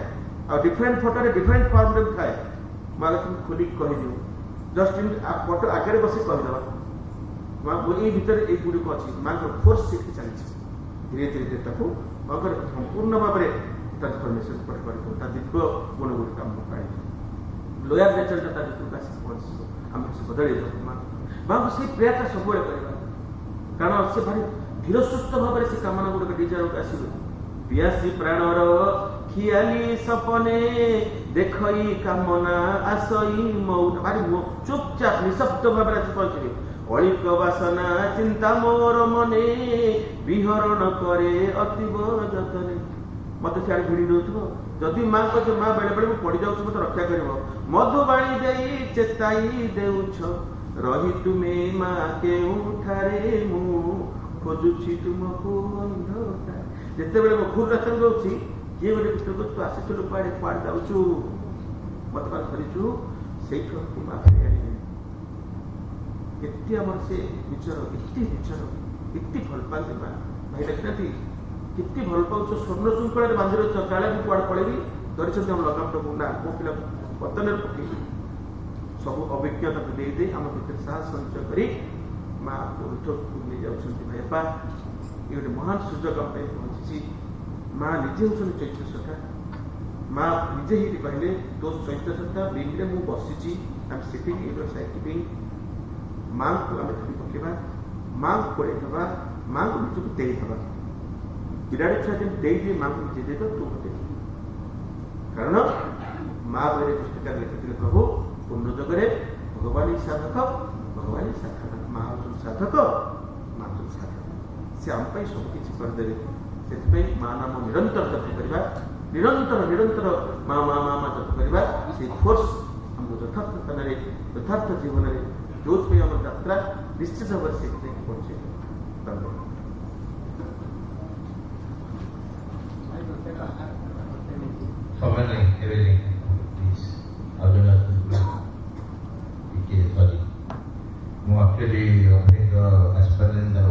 ଆଉ ଡିଫରେଣ୍ଟ ଫଟୋରେ ଡିଫରେଣ୍ଟ ଫର୍ମରେ ଥାଏ। ମା তুমি ଖୋଲିକି କହିଦିଅ, ଜଷ୍ଟ ଏମିତି ଫଟୋ ଆଗରେ ବସି କହିଦେବା ମା ଏଇ ଭିତରେ ଏଇ ଗୁଡ଼ିକ ଅଛି। ମାଙ୍କର ଫୋର୍ସ ସେଠି ଚାଲିଛି, ଧୀରେ ଧୀରେ ତାକୁ ମାଙ୍କର ସମ୍ପୂର୍ଣ୍ଣ ଭାବରେ ଟ୍ରାନ୍ସଫର୍ମେସନ୍ କରିପାରିବ। ତା ଦିବ୍ୟ ଗୁଣ ଗୁଡ଼ିକ ଆମକୁ ପାଇବ, ଲୋୟାର ନେଚରଟା ତା ଭିତରକୁ ଆସିକି ପହଞ୍ଚିବ, ଆମେ ସେ ବଦଳେଇ ଦେବ। ମାଙ୍କୁ ସେଇ ପ୍ରେୟାରଟା ସବୁବେଳେ କରିବା, କାରଣ ସେ ଭାରି ଧୀର ସୁସ୍ଥ ଭାବରେ ସେ କାମନା ଗୁଡ଼ିକ ଡିଜାଇନକୁ ଆସିବ। ପିଆସି ପ୍ରାଣର ଖିଆଲି ସପନେ ଦେଖଇ କାମନା ଆସଇ ମୌନ, ଭାରି ଚୁପଚାପ ନିଶବ୍ଦ ଭାବରେ ଆସି ପହଞ୍ଚିବେ। ଅଳିକ ବାସନା ଚିନ୍ତା ମୋର ମନେ ବିହରଣ କରେ ଅତୀବ ଯତନେ। मत सियाड़े भिड़ी दौथो जदि माँ कहे माँ बेले बेले पड़ जाऊँ मत रक्षा कर मधुबाणी दे चेताई देउछ रही तुम्हें माँ केउठारे मु खोजुछि तुमको अंधकार जिते बेले मो भूल रास्ता जाऊँगी किए गोटे पुस्तक तू आसीचु कुआड़े कुआड़े जाऊँ मत पास धरीचु से माँ फेरी आने केते आमर से विचार एति भल पाती माँ भाई देखना केते भल पाउछ स्वर्ण श्रृंखला बांधि रही काले भी कुआड़े पड़ेगी धरी लगाम प्रभु ना मो पिला पतन पकई सब अभिज्ञता को दे आम भर साहस संचय कर माँ उठक नहीं जाऊँ भाई बापा ये गोटे महान सुजोग आम पहुंची माँ निजे हूँ चैत्र सखा माँ निजे ही कहले तो चैत्र सखा बिंग मु बसी माँ को आम धरी पकेबा माँ को पड़ेवा माँ को निजक देवा बिराड़ी छुआ जब दे दिए माँ को निजे दे तो तू मत कारण माँ बड़े पुस्तक लिखी प्रभु पूर्ण जगह भगवान ही साधक माँ हूँ साधक माँ हूँ साधक से आम सबकि करदे से माँ नाम निरंतर जप करवा निरंतर माँ माँ माँ माँ जप करवा से फोर्स आमको यथार्थ स्थान यथार्थ जीवन में जो आम यात्रा निश्चित भाव से पहुंचे धन्यवाद समय नहीं एवरीथिंग प्लीज अर्जुन सॉरी मु एक्चुअली ऑफरिंग एज पर इन द